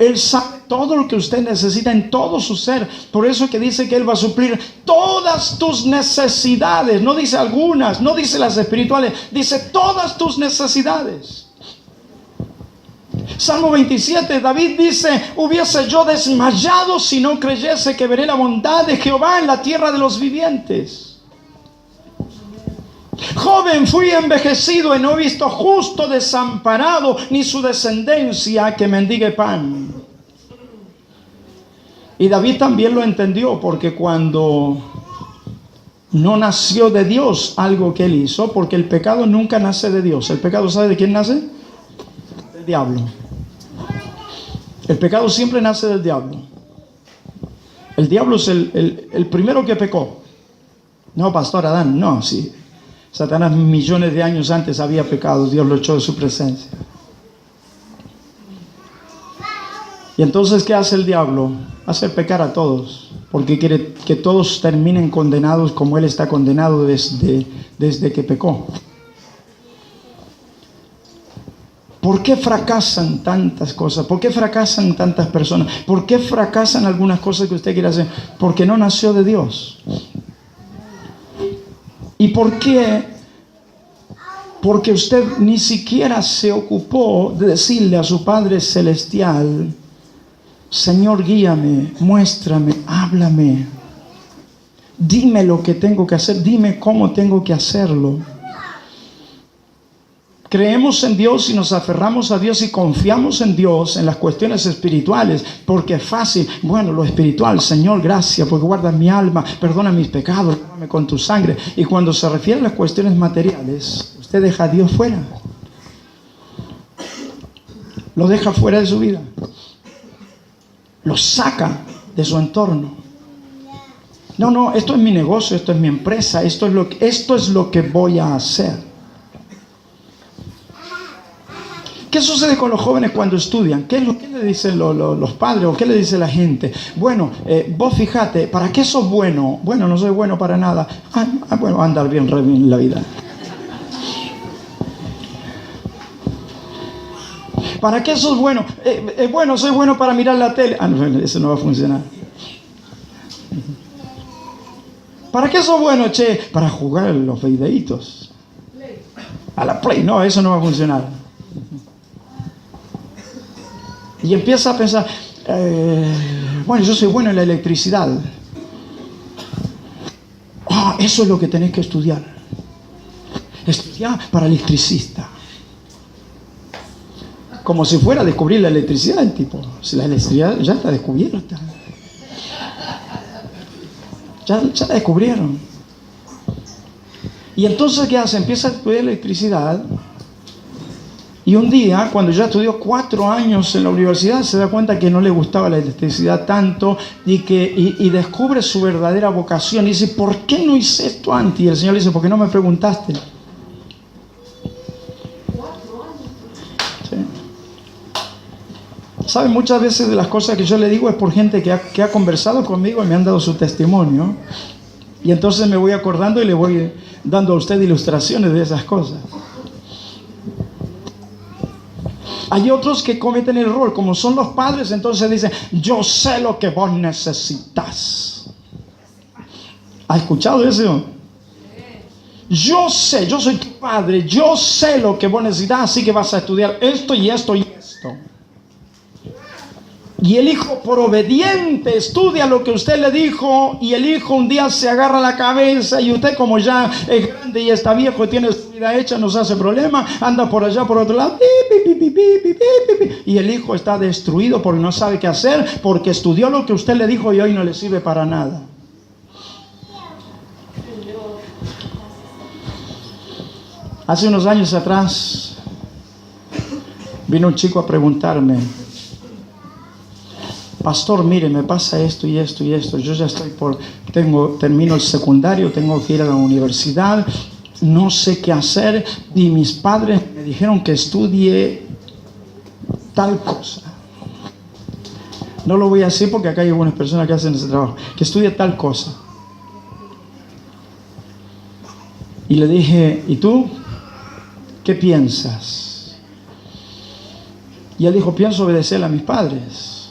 Él sabe todo lo que usted necesita en todo su ser. Por eso que dice que Él va a suplir todas tus necesidades. No dice algunas, no dice las espirituales, dice todas tus necesidades. Salmo 27, David dice: hubiese yo desmayado si no creyese que veré la bondad de Jehová en la tierra de los vivientes. Joven fui envejecido y no he visto justo desamparado, ni su descendencia que mendigue pan. Y David también lo entendió, porque cuando no nació de Dios algo que él hizo, porque el pecado nunca nace de Dios. ¿El pecado sabe de quién nace? Del diablo. El pecado siempre nace del diablo. El diablo es el primero que pecó. No, pastor Adán, no, sí. Satanás millones de años antes había pecado, Dios lo echó de su presencia. Y entonces, ¿qué hace el diablo? Hace pecar a todos, porque quiere que todos terminen condenados como él está condenado desde que pecó. ¿Por qué fracasan tantas cosas? ¿Por qué fracasan tantas personas? ¿Por qué fracasan algunas cosas que usted quiere hacer? Porque no nació de Dios. ¿Y por qué? Porque usted ni siquiera se ocupó de decirle a su Padre Celestial: Señor, guíame, muéstrame, háblame. Dime lo que tengo que hacer, dime cómo tengo que hacerlo. Creemos en Dios y nos aferramos a Dios y confiamos en Dios en las cuestiones espirituales, porque es fácil. Bueno, lo espiritual, Señor, gracias porque guardas mi alma, perdona mis pecados, lávame con tu sangre. Y cuando se refiere a las cuestiones materiales, usted deja a Dios fuera. Lo deja fuera de su vida. Lo saca de su entorno. No, esto es mi negocio, esto es mi empresa, esto es lo que voy a hacer. ¿Qué sucede con los jóvenes cuando estudian? ¿Qué le dicen los padres o qué le dice la gente? Bueno, vos fíjate, ¿para qué sos bueno? Bueno, no soy bueno para nada. Bueno, andar bien en la vida. ¿Para qué sos bueno? Bueno, soy bueno para mirar la tele. No, eso no va a funcionar. ¿Para qué sos bueno, che? Para jugar los videitos. A la Play. No, eso no va a funcionar. Y empieza a pensar, bueno, yo soy bueno en la electricidad. Eso es lo que tenés que estudiar. Estudiar para electricista. Como si fuera a descubrir la electricidad el tipo. Si la electricidad ya está descubierta. Ya la descubrieron. Y entonces, ¿qué hace? Empieza a estudiar electricidad. Y un día, cuando ya estudió 4 años en la universidad, se da cuenta que no le gustaba la electricidad tanto y descubre su verdadera vocación. Y dice: ¿por qué no hice esto antes? Y el Señor le dice: ¿por qué no me preguntaste? ¿Sí? ¿Saben? Muchas veces de las cosas que yo le digo es por gente que ha conversado conmigo y me han dado su testimonio. Y entonces me voy acordando y le voy dando a usted ilustraciones de esas cosas. Hay otros que cometen el error, como son los padres, entonces dicen: yo sé lo que vos necesitas. ¿Has escuchado eso? Yo sé, yo soy tu padre, yo sé lo que vos necesitas, así que vas a estudiar esto y esto y esto. Y el hijo, por obediente, estudia lo que usted le dijo, y el hijo un día se agarra la cabeza, y usted, como ya es grande y está viejo y tiene su vida hecha, no se hace problema, anda por allá por otro lado, y el hijo está destruido porque no sabe qué hacer, porque estudió lo que usted le dijo y hoy no le sirve para nada. Hace unos años atrás vino un chico a preguntarme: pastor, mire, me pasa esto y esto y esto. Yo ya termino el secundario, tengo que ir a la universidad, no sé qué hacer, y mis padres me dijeron que estudie tal cosa. No lo voy a decir porque acá hay algunas personas que hacen ese trabajo. Que estudie tal cosa. Y le dije: ¿y tú qué piensas? Y él dijo, pienso obedecerle a mis padres.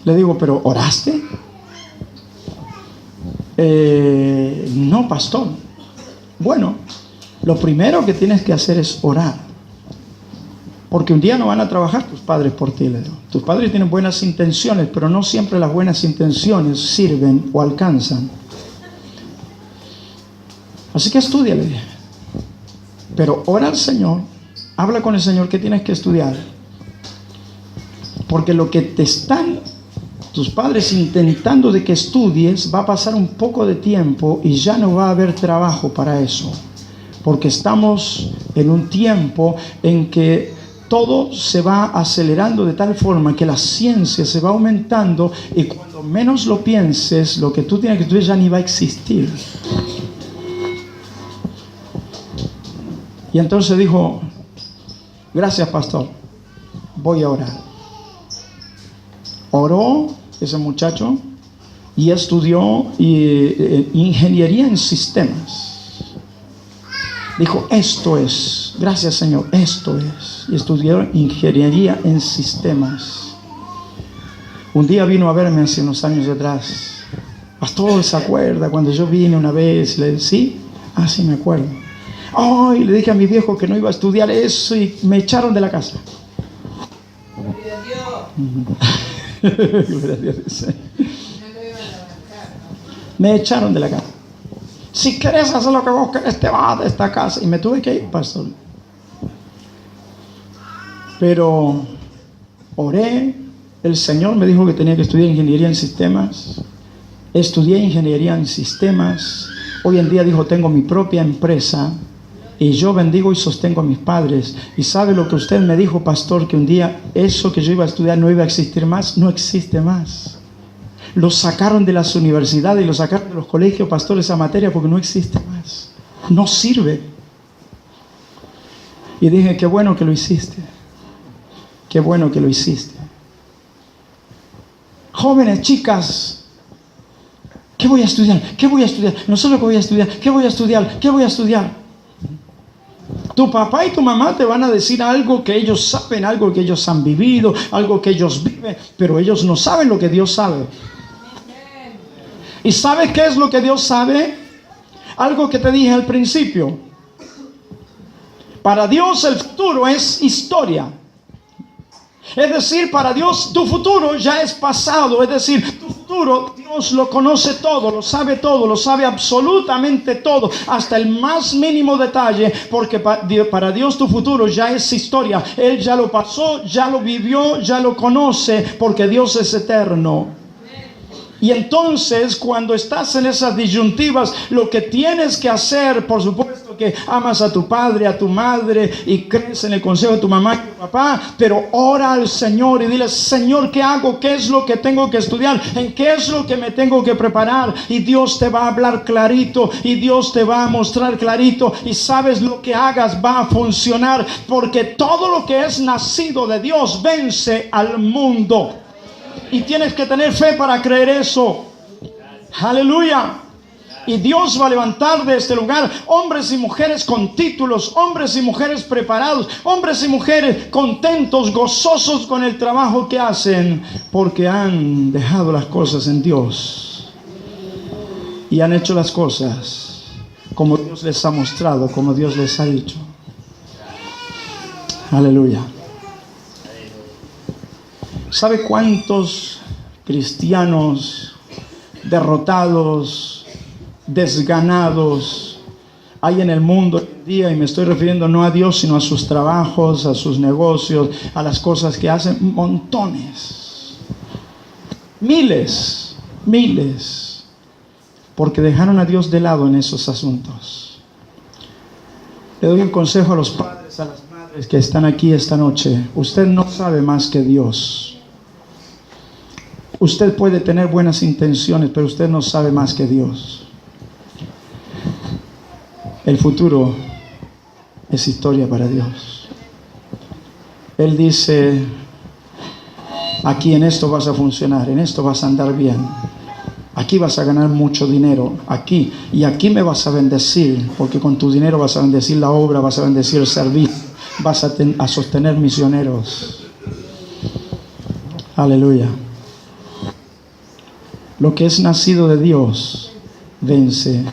Le digo, ¿pero oraste? No, pastor. Bueno, lo primero que tienes que hacer es orar. Porque un día no van a trabajar tus padres por ti, le digo. Tus padres tienen buenas intenciones, pero no siempre las buenas intenciones sirven o alcanzan. Así que estudia, le dije. Pero ora al Señor, habla con el Señor que tienes que estudiar. Porque lo que te están tus padres intentando de que estudies, va a pasar un poco de tiempo y ya no va a haber trabajo para eso. Porque estamos en un tiempo en que todo se va acelerando de tal forma que la ciencia se va aumentando y cuando menos lo pienses, lo que tú tienes que estudiar ya ni va a existir. Y entonces dijo, gracias pastor, voy a orar. Oró ese muchacho y estudió ingeniería en sistemas. Dijo, esto es, gracias Señor, esto es. Y estudió ingeniería en sistemas. Un día vino a verme hace unos años atrás. Pastor, ¿se acuerda cuando yo vine una vez? Le dije, ¿sí? Ah, sí, me acuerdo. Oh, y le dije a mi viejo que no iba a estudiar eso y me echaron de la casa. Gloria a Dios. Me echaron de la casa. Si querés hacer lo que vos querés, te vas de esta casa. Y me tuve que ir, pastor. Pero oré. El Señor me dijo que tenía que estudiar ingeniería en sistemas. Estudié ingeniería en sistemas. Hoy en día dijo, tengo mi propia empresa. Y yo bendigo y sostengo a mis padres. Y sabe lo que usted me dijo, pastor, que un día eso que yo iba a estudiar no iba a existir más. No existe más. Lo sacaron de las universidades y lo sacaron de los colegios, pastor, esa materia, porque no existe más. No sirve. Y dije, qué bueno que lo hiciste. Qué bueno que lo hiciste. Jóvenes, chicas, ¿qué voy a estudiar? ¿Qué voy a estudiar? No sé lo que voy a estudiar. ¿Qué voy a estudiar? ¿Qué voy a estudiar? Tu papá y tu mamá te van a decir algo que ellos saben, algo que ellos han vivido, algo que ellos viven, pero ellos no saben lo que Dios sabe. ¿Y sabes qué es lo que Dios sabe? Algo que te dije al principio. Para Dios el futuro es historia. Es decir, para Dios tu futuro ya es pasado. Es decir, tu futuro Dios lo conoce todo, lo sabe absolutamente todo, hasta el más mínimo detalle, porque para Dios tu futuro ya es historia. Él ya lo pasó, ya lo vivió, ya lo conoce, porque Dios es eterno. Y entonces cuando estás en esas disyuntivas, lo que tienes que hacer, por supuesto que amas a tu padre, a tu madre y crees en el consejo de tu mamá y tu papá, pero ora al Señor y dile, Señor, ¿qué hago? ¿Qué es lo que tengo que estudiar? ¿En qué es lo que me tengo que preparar? Y Dios te va a hablar clarito y Dios te va a mostrar clarito y sabes lo que hagas va a funcionar, porque todo lo que es nacido de Dios vence al mundo. Y tienes que tener fe para creer eso. Aleluya. Y Dios va a levantar de este lugar hombres y mujeres con títulos, hombres y mujeres preparados, hombres y mujeres contentos, gozosos con el trabajo que hacen, porque han dejado las cosas en Dios y han hecho las cosas como Dios les ha mostrado, como Dios les ha dicho. Aleluya. ¿Sabe cuántos cristianos derrotados, desganados hay en el mundo hoy en día? Y me estoy refiriendo no a Dios, sino a sus trabajos, a sus negocios, a las cosas que hacen. Montones. Miles. Porque dejaron a Dios de lado en esos asuntos. Le doy un consejo a los padres, a las madres que están aquí esta noche. Usted no sabe más que Dios. Usted puede tener buenas intenciones, pero usted no sabe más que Dios. El futuro es historia para Dios. Él dice, aquí en esto vas a funcionar, en esto vas a andar bien. Aquí vas a ganar mucho dinero, aquí. Y aquí me vas a bendecir, porque con tu dinero vas a bendecir la obra, vas a bendecir el servicio. vas a sostener misioneros. Aleluya. Lo que es nacido de Dios vence.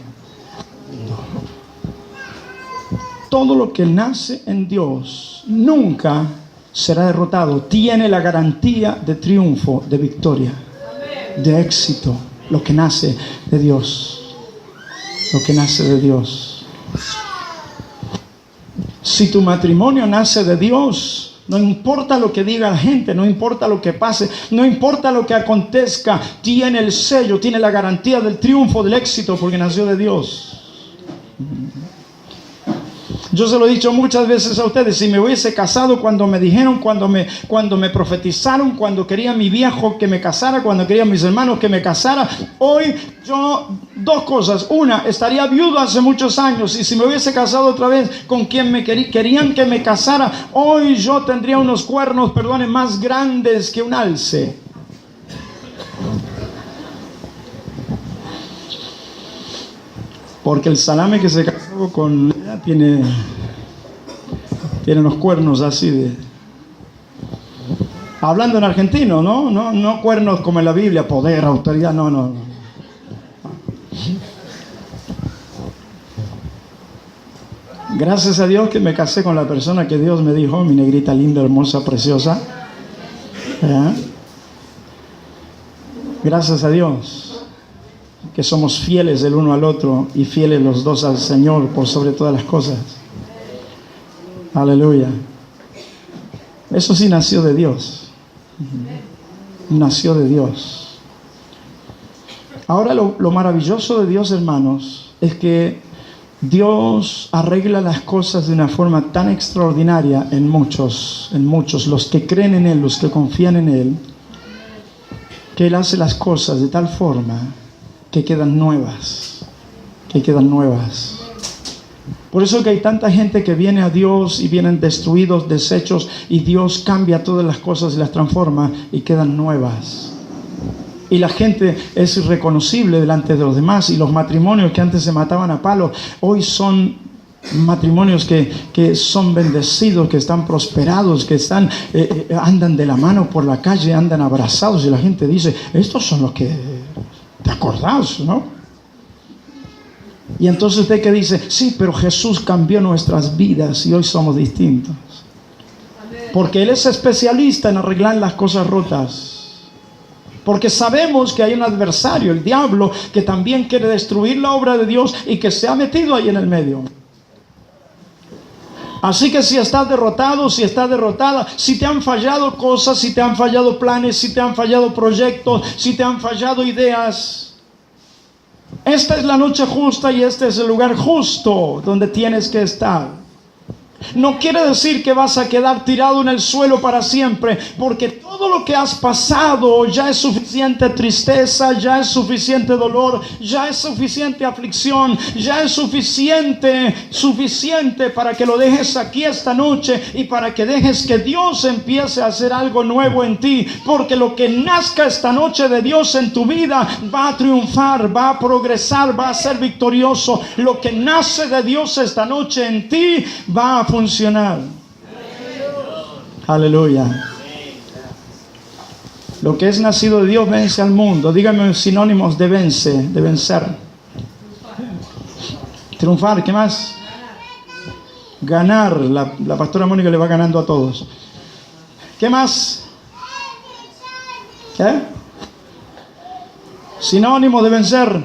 Todo lo que nace en Dios nunca será derrotado. Tiene la garantía de triunfo, de victoria, de éxito. Lo que nace de Dios. Lo que nace de Dios. Si tu matrimonio nace de Dios, no importa lo que diga la gente, no importa lo que pase, no importa lo que acontezca, tiene el sello, tiene la garantía del triunfo, del éxito, porque nació de Dios. Yo se lo he dicho muchas veces a ustedes, si me hubiese casado cuando me dijeron, cuando me profetizaron, cuando quería mi viejo que me casara, cuando querían mis hermanos que me casara, hoy yo, dos cosas. Una, estaría viudo hace muchos años, y si me hubiese casado otra vez con quien querían que me casara, hoy yo tendría unos cuernos, perdonen, más grandes que un alce. Porque el salame que se casó con ella tiene unos cuernos así de... Hablando en argentino, ¿no? No cuernos como en la Biblia, poder, autoridad, no. Gracias a Dios que me casé con la persona que Dios me dijo, mi negrita linda, hermosa, preciosa. Gracias a Dios que somos fieles el uno al otro y fieles los dos al Señor por sobre todas las cosas. Aleluya. Eso sí nació de Dios. Nació de Dios. Ahora lo maravilloso de Dios, hermanos, es que Dios arregla las cosas de una forma tan extraordinaria en muchos, los que creen en Él, los que confían en Él, que Él hace las cosas de tal forma que quedan nuevas. Por eso que hay tanta gente que viene a Dios y vienen destruidos, deshechos, y Dios cambia todas las cosas y las transforma y quedan nuevas. Y la gente es irreconocible delante de los demás, y los matrimonios que antes se mataban a palos, hoy son matrimonios que son bendecidos, que están prosperados, que andan de la mano por la calle, andan abrazados, y la gente dice, estos son los que te acordás, ¿no? Y entonces usted que dice, sí, pero Jesús cambió nuestras vidas y hoy somos distintos. Porque Él es especialista en arreglar las cosas rotas. Porque sabemos que hay un adversario, el diablo, que también quiere destruir la obra de Dios y que se ha metido ahí en el medio. Así que si estás derrotado, si estás derrotada, si te han fallado cosas, si te han fallado planes, si te han fallado proyectos, si te han fallado ideas, esta es la noche justa y este es el lugar justo donde tienes que estar. No quiere decir que vas a quedar tirado en el suelo para siempre, porque todo lo que has pasado ya es suficiente tristeza, ya es suficiente dolor, ya es suficiente aflicción, ya es suficiente para que lo dejes aquí esta noche y para que dejes que Dios empiece a hacer algo nuevo en ti, porque lo que nazca esta noche de Dios en tu vida va a triunfar, va a progresar, va a ser victorioso. Lo que nace de Dios esta noche en ti va a funcionar. Aleluya. Lo que es nacido de Dios vence al mundo. Dígame sinónimos de de vencer. Triunfar, ¿qué más? Ganar. La pastora Mónica le va ganando a todos. ¿Qué más? ¿Qué? Sinónimos de vencer.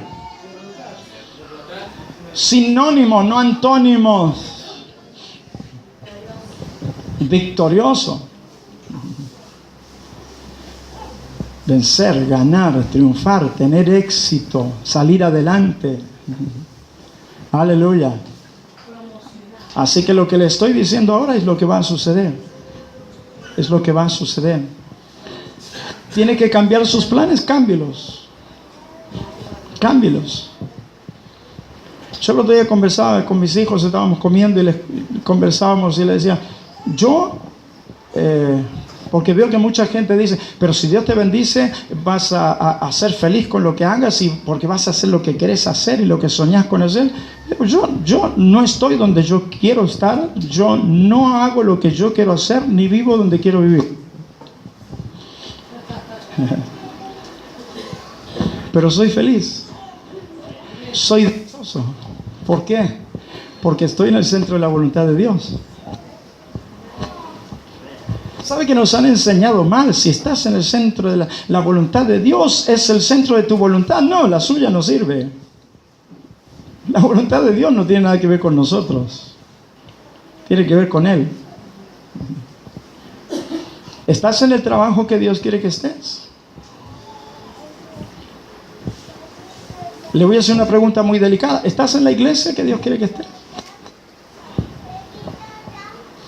Sinónimos, no antónimos. Victorioso. Vencer, ganar, triunfar, tener éxito, salir adelante. Aleluya. Así que lo que le estoy diciendo ahora es lo que va a suceder. Es lo que va a suceder. Tiene que cambiar sus planes, cámbielos. Cámbielos. Yo el otro día conversaba con mis hijos, estábamos comiendo y conversábamos y les decía, yo Porque veo que mucha gente dice, pero si Dios te bendice, vas a ser feliz con lo que hagas y porque vas a hacer lo que quieres hacer y lo que soñás con hacer. Yo no estoy donde yo quiero estar, yo no hago lo que yo quiero hacer, ni vivo donde quiero vivir. Pero soy feliz, soy dichoso. ¿Por qué? Porque estoy en el centro de la voluntad de Dios. ¿Sabe que nos han enseñado mal? Si estás en el centro de la voluntad de Dios, es el centro de tu voluntad. No, la suya no sirve. La voluntad de Dios no tiene nada que ver con nosotros. Tiene que ver con Él. ¿Estás en el trabajo que Dios quiere que estés? Le voy a hacer una pregunta muy delicada. ¿Estás en la iglesia que Dios quiere que estés?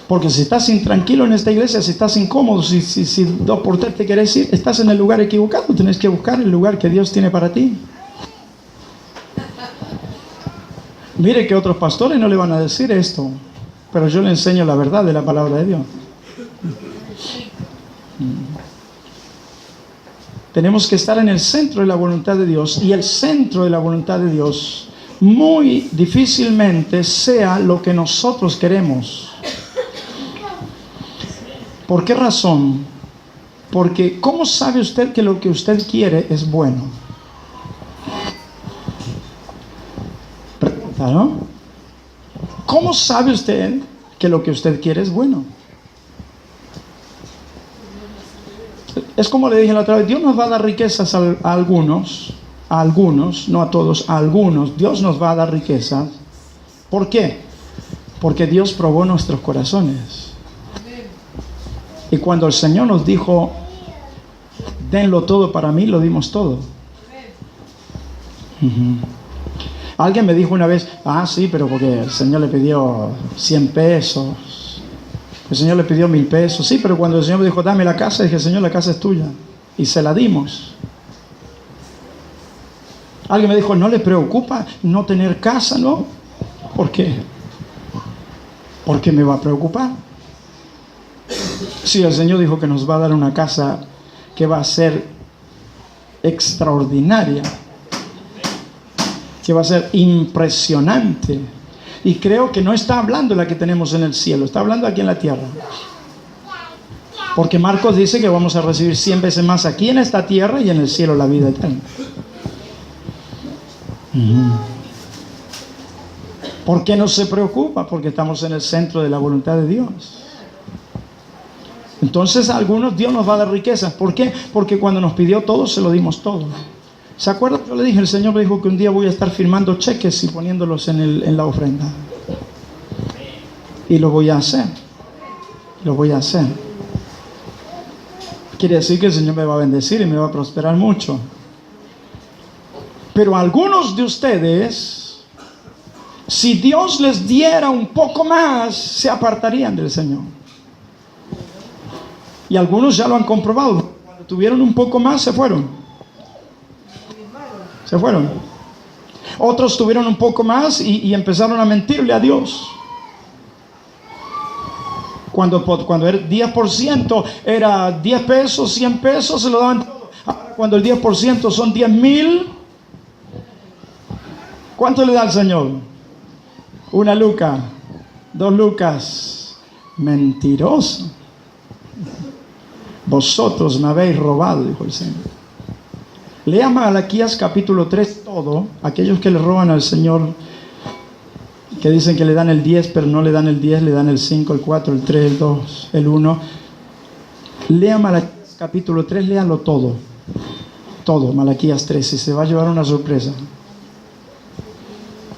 Porque si estás intranquilo en esta iglesia, si estás incómodo, si 2x3 te querés ir, estás en el lugar equivocado. Tienes que buscar el lugar que Dios tiene para ti. Mire que otros pastores no le van a decir esto, pero yo le enseño la verdad de la palabra de Dios. Tenemos que estar en el centro de la voluntad de Dios, y el centro de la voluntad de Dios muy difícilmente sea lo que nosotros queremos. ¿Por qué razón? Porque ¿cómo sabe usted que lo que usted quiere es bueno? Pregunta, ¿no? ¿Cómo sabe usted que lo que usted quiere es bueno? Es como le dije la otra vez, Dios nos va a dar riquezas a algunos, no a todos, a algunos. Dios nos va a dar riquezas. ¿Por qué? Porque Dios probó nuestros corazones. Y cuando el Señor nos dijo, denlo todo para mí, lo dimos todo. Alguien me dijo una vez, sí, pero porque el Señor le pidió 100 pesos. El Señor le pidió 1000 pesos. Sí, pero cuando el Señor me dijo, dame la casa, dije, Señor, la casa es tuya. Y se la dimos. Alguien me dijo, ¿no le preocupa no tener casa? No. ¿Por qué? ¿Por qué me va a preocupar? Sí, el Señor dijo que nos va a dar una casa que va a ser extraordinaria, que va a ser impresionante. Y creo que no está hablando la que tenemos en el cielo, está hablando aquí en la tierra. Porque Marcos dice que vamos a recibir 100 veces más aquí en esta tierra y en el cielo la vida eterna. ¿Por qué no se preocupa? Porque estamos en el centro de la voluntad de Dios. Entonces a algunos Dios nos va a dar riquezas. ¿Por qué? Porque cuando nos pidió todo, se lo dimos todo. ¿Se acuerdan? Yo le dije, el Señor me dijo que un día voy a estar firmando cheques y poniéndolos en la ofrenda. Y lo voy a hacer. Lo voy a hacer. Quiere decir que el Señor me va a bendecir y me va a prosperar mucho. Pero algunos de ustedes, si Dios les diera un poco más, se apartarían del Señor. Y algunos ya lo han comprobado. Cuando tuvieron un poco más, se fueron. Se fueron. Otros tuvieron un poco más y empezaron a mentirle a Dios. Cuando el 10% era 10 pesos, 100 pesos, se lo daban todo. Ahora, cuando el 10% son 10,000, ¿cuánto le da el Señor? 1 luca, 2 lucas. Mentiroso. Vosotros me habéis robado, dijo el Señor. Lea Malaquías capítulo 3 todo. Aquellos que le roban al Señor, que dicen que le dan el 10, pero no le dan el 10, le dan el 5, el 4, el 3, el 2, el 1. Lea Malaquías capítulo 3, léalo todo. Todo, Malaquías 3, y se va a llevar una sorpresa.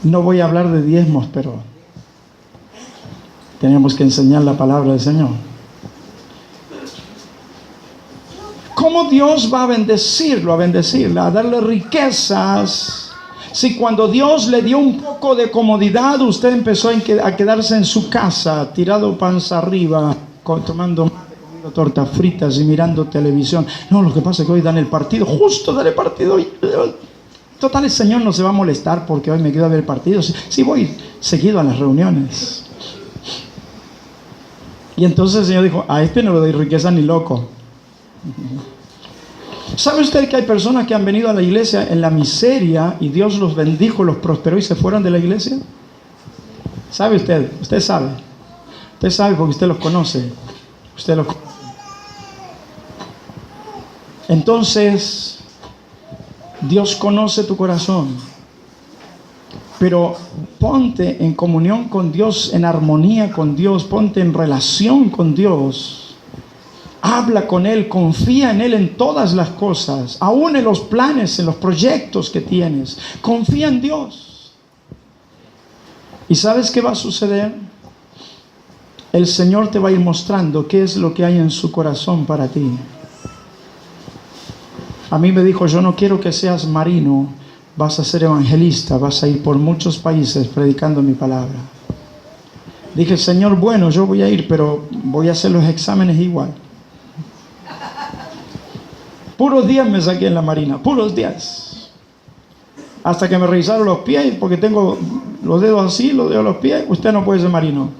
No voy a hablar de diezmos, pero tenemos que enseñar la palabra del Señor. ¿Cómo Dios va a bendecirlo, a bendecirla, a darle riquezas? Si cuando Dios le dio un poco de comodidad, usted empezó a quedarse en su casa, tirado panza arriba, tomando tortas fritas y mirando televisión. No, lo que pasa es que hoy dan el partido, justo dan el partido hoy. Total, el Señor no se va a molestar porque hoy me quedo a ver el partido. Sí, voy seguido a las reuniones. Y entonces el Señor dijo, a este no le doy riqueza ni loco. ¿Sabe usted que hay personas que han venido a la iglesia en la miseria y Dios los bendijo, los prosperó y se fueron de la iglesia? ¿Sabe usted? Usted sabe. Usted sabe porque usted los conoce. Usted los conoce. Entonces, Dios conoce tu corazón. Pero ponte en comunión con Dios, en armonía con Dios, ponte en relación con Dios. Habla con Él, confía en Él en todas las cosas, aún en los planes, en los proyectos que tienes. Confía en Dios. ¿Y sabes qué va a suceder? El Señor te va a ir mostrando qué es lo que hay en su corazón para ti. A mí me dijo, yo no quiero que seas marino, vas a ser evangelista, vas a ir por muchos países predicando mi palabra. Dije, Señor, bueno, yo voy a ir, pero voy a hacer los exámenes igual. Puros días me saqué en la marina, puros días. Hasta que me revisaron los pies, porque tengo los dedos así, los dedos de los pies, usted no puede ser marino.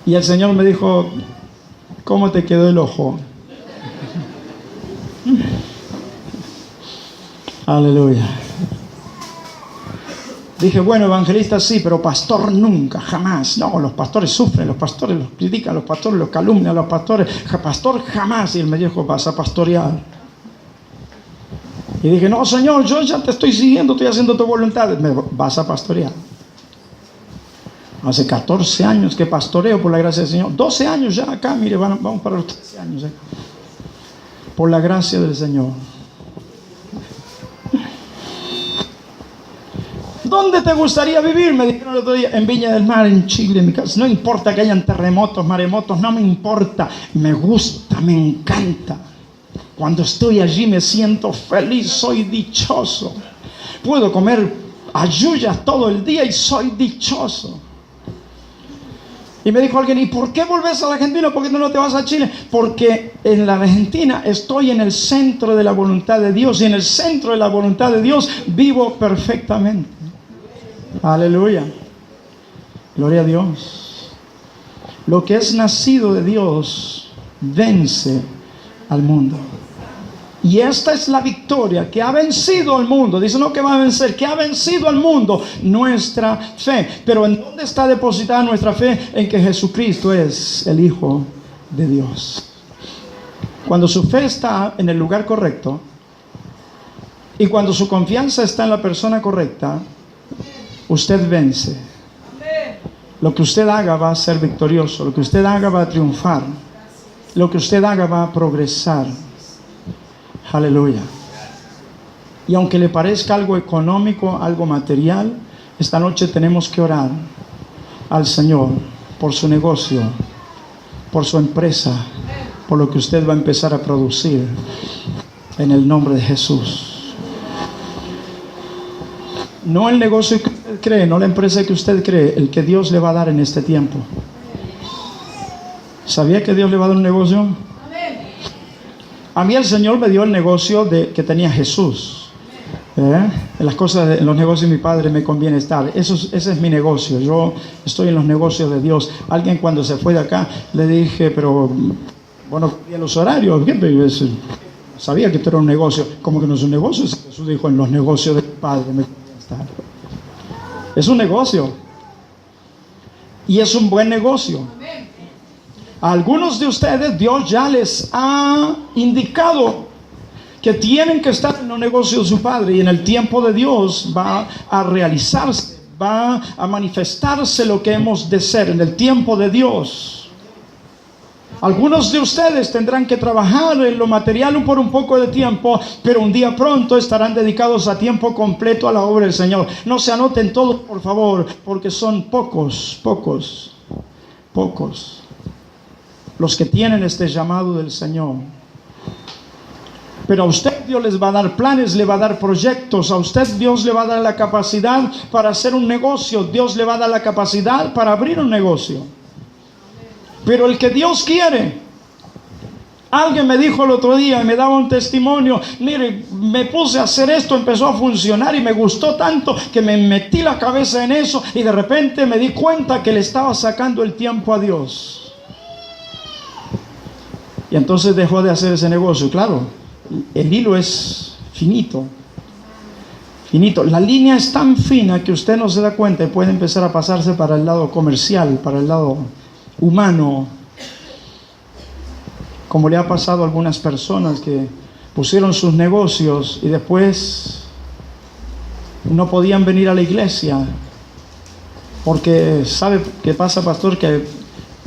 Y el Señor me dijo, ¿cómo te quedó el ojo? Aleluya. Dije, bueno, evangelista sí, pero pastor nunca, jamás. No, los pastores sufren, los pastores los critican, los pastores los calumnian, los pastores, pastor jamás. Y él me dijo, vas a pastorear. Y dije, no, Señor, yo ya te estoy siguiendo, estoy haciendo tu voluntad. Vas a pastorear. Hace 14 años que pastoreo por la gracia del Señor. 12 años ya acá, mire, vamos para los 13 años. Por la gracia del Señor. ¿Dónde te gustaría vivir? Me dijeron el otro día, en Viña del Mar, en Chile, en mi casa. No importa que hayan terremotos, maremotos, no me importa. Me gusta, me encanta. Cuando estoy allí me siento feliz, soy dichoso. Puedo comer halluyas todo el día y soy dichoso. Y me dijo alguien, ¿y por qué volvés a la Argentina? ¿Por qué no te vas a Chile? Porque en la Argentina estoy en el centro de la voluntad de Dios. Y en el centro de la voluntad de Dios vivo perfectamente. Aleluya. Gloria a Dios. Lo que es nacido de Dios vence al mundo. Y esta es la victoria que ha vencido al mundo. Dice no que va a vencer, que ha vencido al mundo, nuestra fe. Pero ¿en dónde está depositada nuestra fe? En que Jesucristo es el Hijo de Dios. Cuando su fe está en el lugar correcto y cuando su confianza está en la persona correcta, usted vence. Lo que usted haga va a ser victorioso. Lo que usted haga va a triunfar. Lo que usted haga va a progresar. Aleluya. Y aunque le parezca algo económico, algo material, esta noche tenemos que orar al Señor por su negocio, por su empresa, por lo que usted va a empezar a producir en el nombre de Jesús. No el negocio que usted cree, no la empresa que usted cree, el que Dios le va a dar en este tiempo. ¿Sabía que Dios le va a dar un negocio? A mí el Señor me dio el negocio que tenía Jesús. En las cosas, en los negocios de mi padre me conviene estar. Ese es mi negocio. Yo estoy en los negocios de Dios. Alguien cuando se fue de acá le dije, pero bueno, los horarios. Sabía que esto era un negocio. ¿Cómo que no es un negocio? Jesús dijo, en los negocios de mi padre me conviene estar. Es un negocio. Y es un buen negocio. A algunos de ustedes Dios ya les ha indicado que tienen que estar en los negocios de su Padre, y en el tiempo de Dios va a realizarse, va a manifestarse lo que hemos de ser en el tiempo de Dios. Algunos de ustedes tendrán que trabajar en lo material por un poco de tiempo, pero un día pronto estarán dedicados a tiempo completo a la obra del Señor. No se anoten todos, por favor, porque son pocos los que tienen este llamado del Señor. Pero a usted Dios les va a dar planes, le va a dar proyectos. A usted Dios le va a dar la capacidad para hacer un negocio. Dios le va a dar la capacidad para abrir un negocio. Pero el que Dios quiere Alguien me dijo el otro día y me daba un testimonio, mire, me puse a hacer esto, empezó a funcionar y me gustó tanto que me metí la cabeza en eso y de repente me di cuenta que le estaba sacando el tiempo a Dios. Y entonces dejó de hacer ese negocio. Claro, el hilo es finito. Finito. La línea es tan fina que usted no se da cuenta y puede empezar a pasarse para el lado comercial, para el lado humano, como le ha pasado a algunas personas que pusieron sus negocios y después no podían venir a la iglesia porque, ¿sabe qué pasa, pastor? Que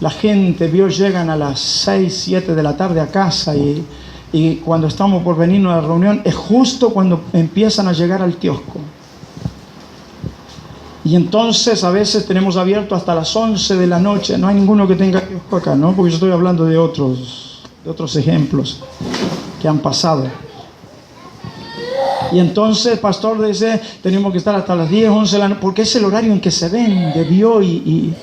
la gente llegan a las 6, 7 de la tarde a casa y cuando estamos por venirnos a la reunión es justo cuando empiezan a llegar al kiosco. Y entonces a veces tenemos abierto hasta las 11 de la noche. No hay ninguno que tenga kiosco acá, ¿no? Porque yo estoy hablando de otros ejemplos que han pasado. Y entonces el pastor dice, tenemos que estar hasta las 10, 11 de la noche, porque es el horario en que se vende, vio y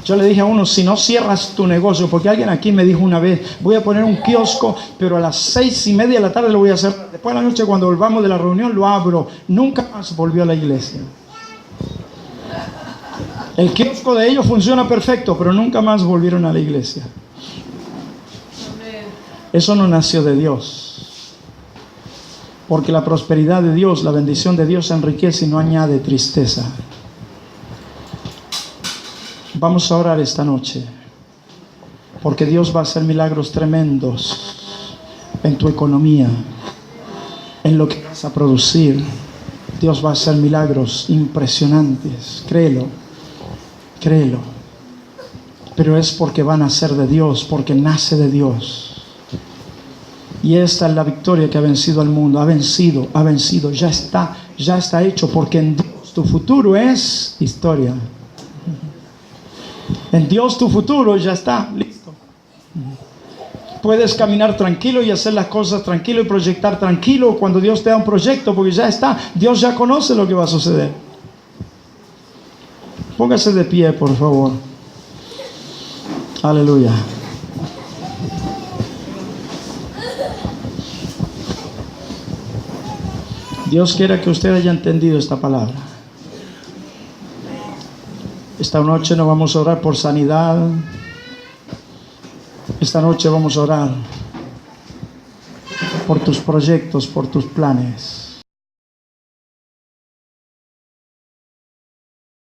yo le dije a uno, si no cierras tu negocio, porque alguien aquí me dijo una vez, voy a poner un kiosco, pero a las 6:30 de la tarde lo voy a hacer. Después de la noche, cuando volvamos de la reunión, lo abro. Nunca más volvió a la iglesia. El kiosco de ellos funciona perfecto, pero nunca más volvieron a la iglesia. Eso no nació de Dios. Porque la prosperidad de Dios, la bendición de Dios enriquece y no añade tristeza. Vamos a orar esta noche, porque Dios va a hacer milagros tremendos en tu economía, en lo que vas a producir. Dios va a hacer milagros impresionantes, créelo, créelo. Pero es porque van a ser de Dios, porque nace de Dios. Y esta es la victoria que ha vencido al mundo, ha vencido, ya está hecho, porque en Dios tu futuro es historia. En Dios tu futuro ya está listo. Puedes caminar tranquilo y hacer las cosas tranquilo y proyectar tranquilo cuando Dios te da un proyecto, porque ya está. Dios ya conoce lo que va a suceder. Póngase de pie, por favor. Aleluya. Dios quiera que usted haya entendido esta palabra. Esta noche no vamos a orar por sanidad. Esta noche vamos a orar por tus proyectos, por tus planes.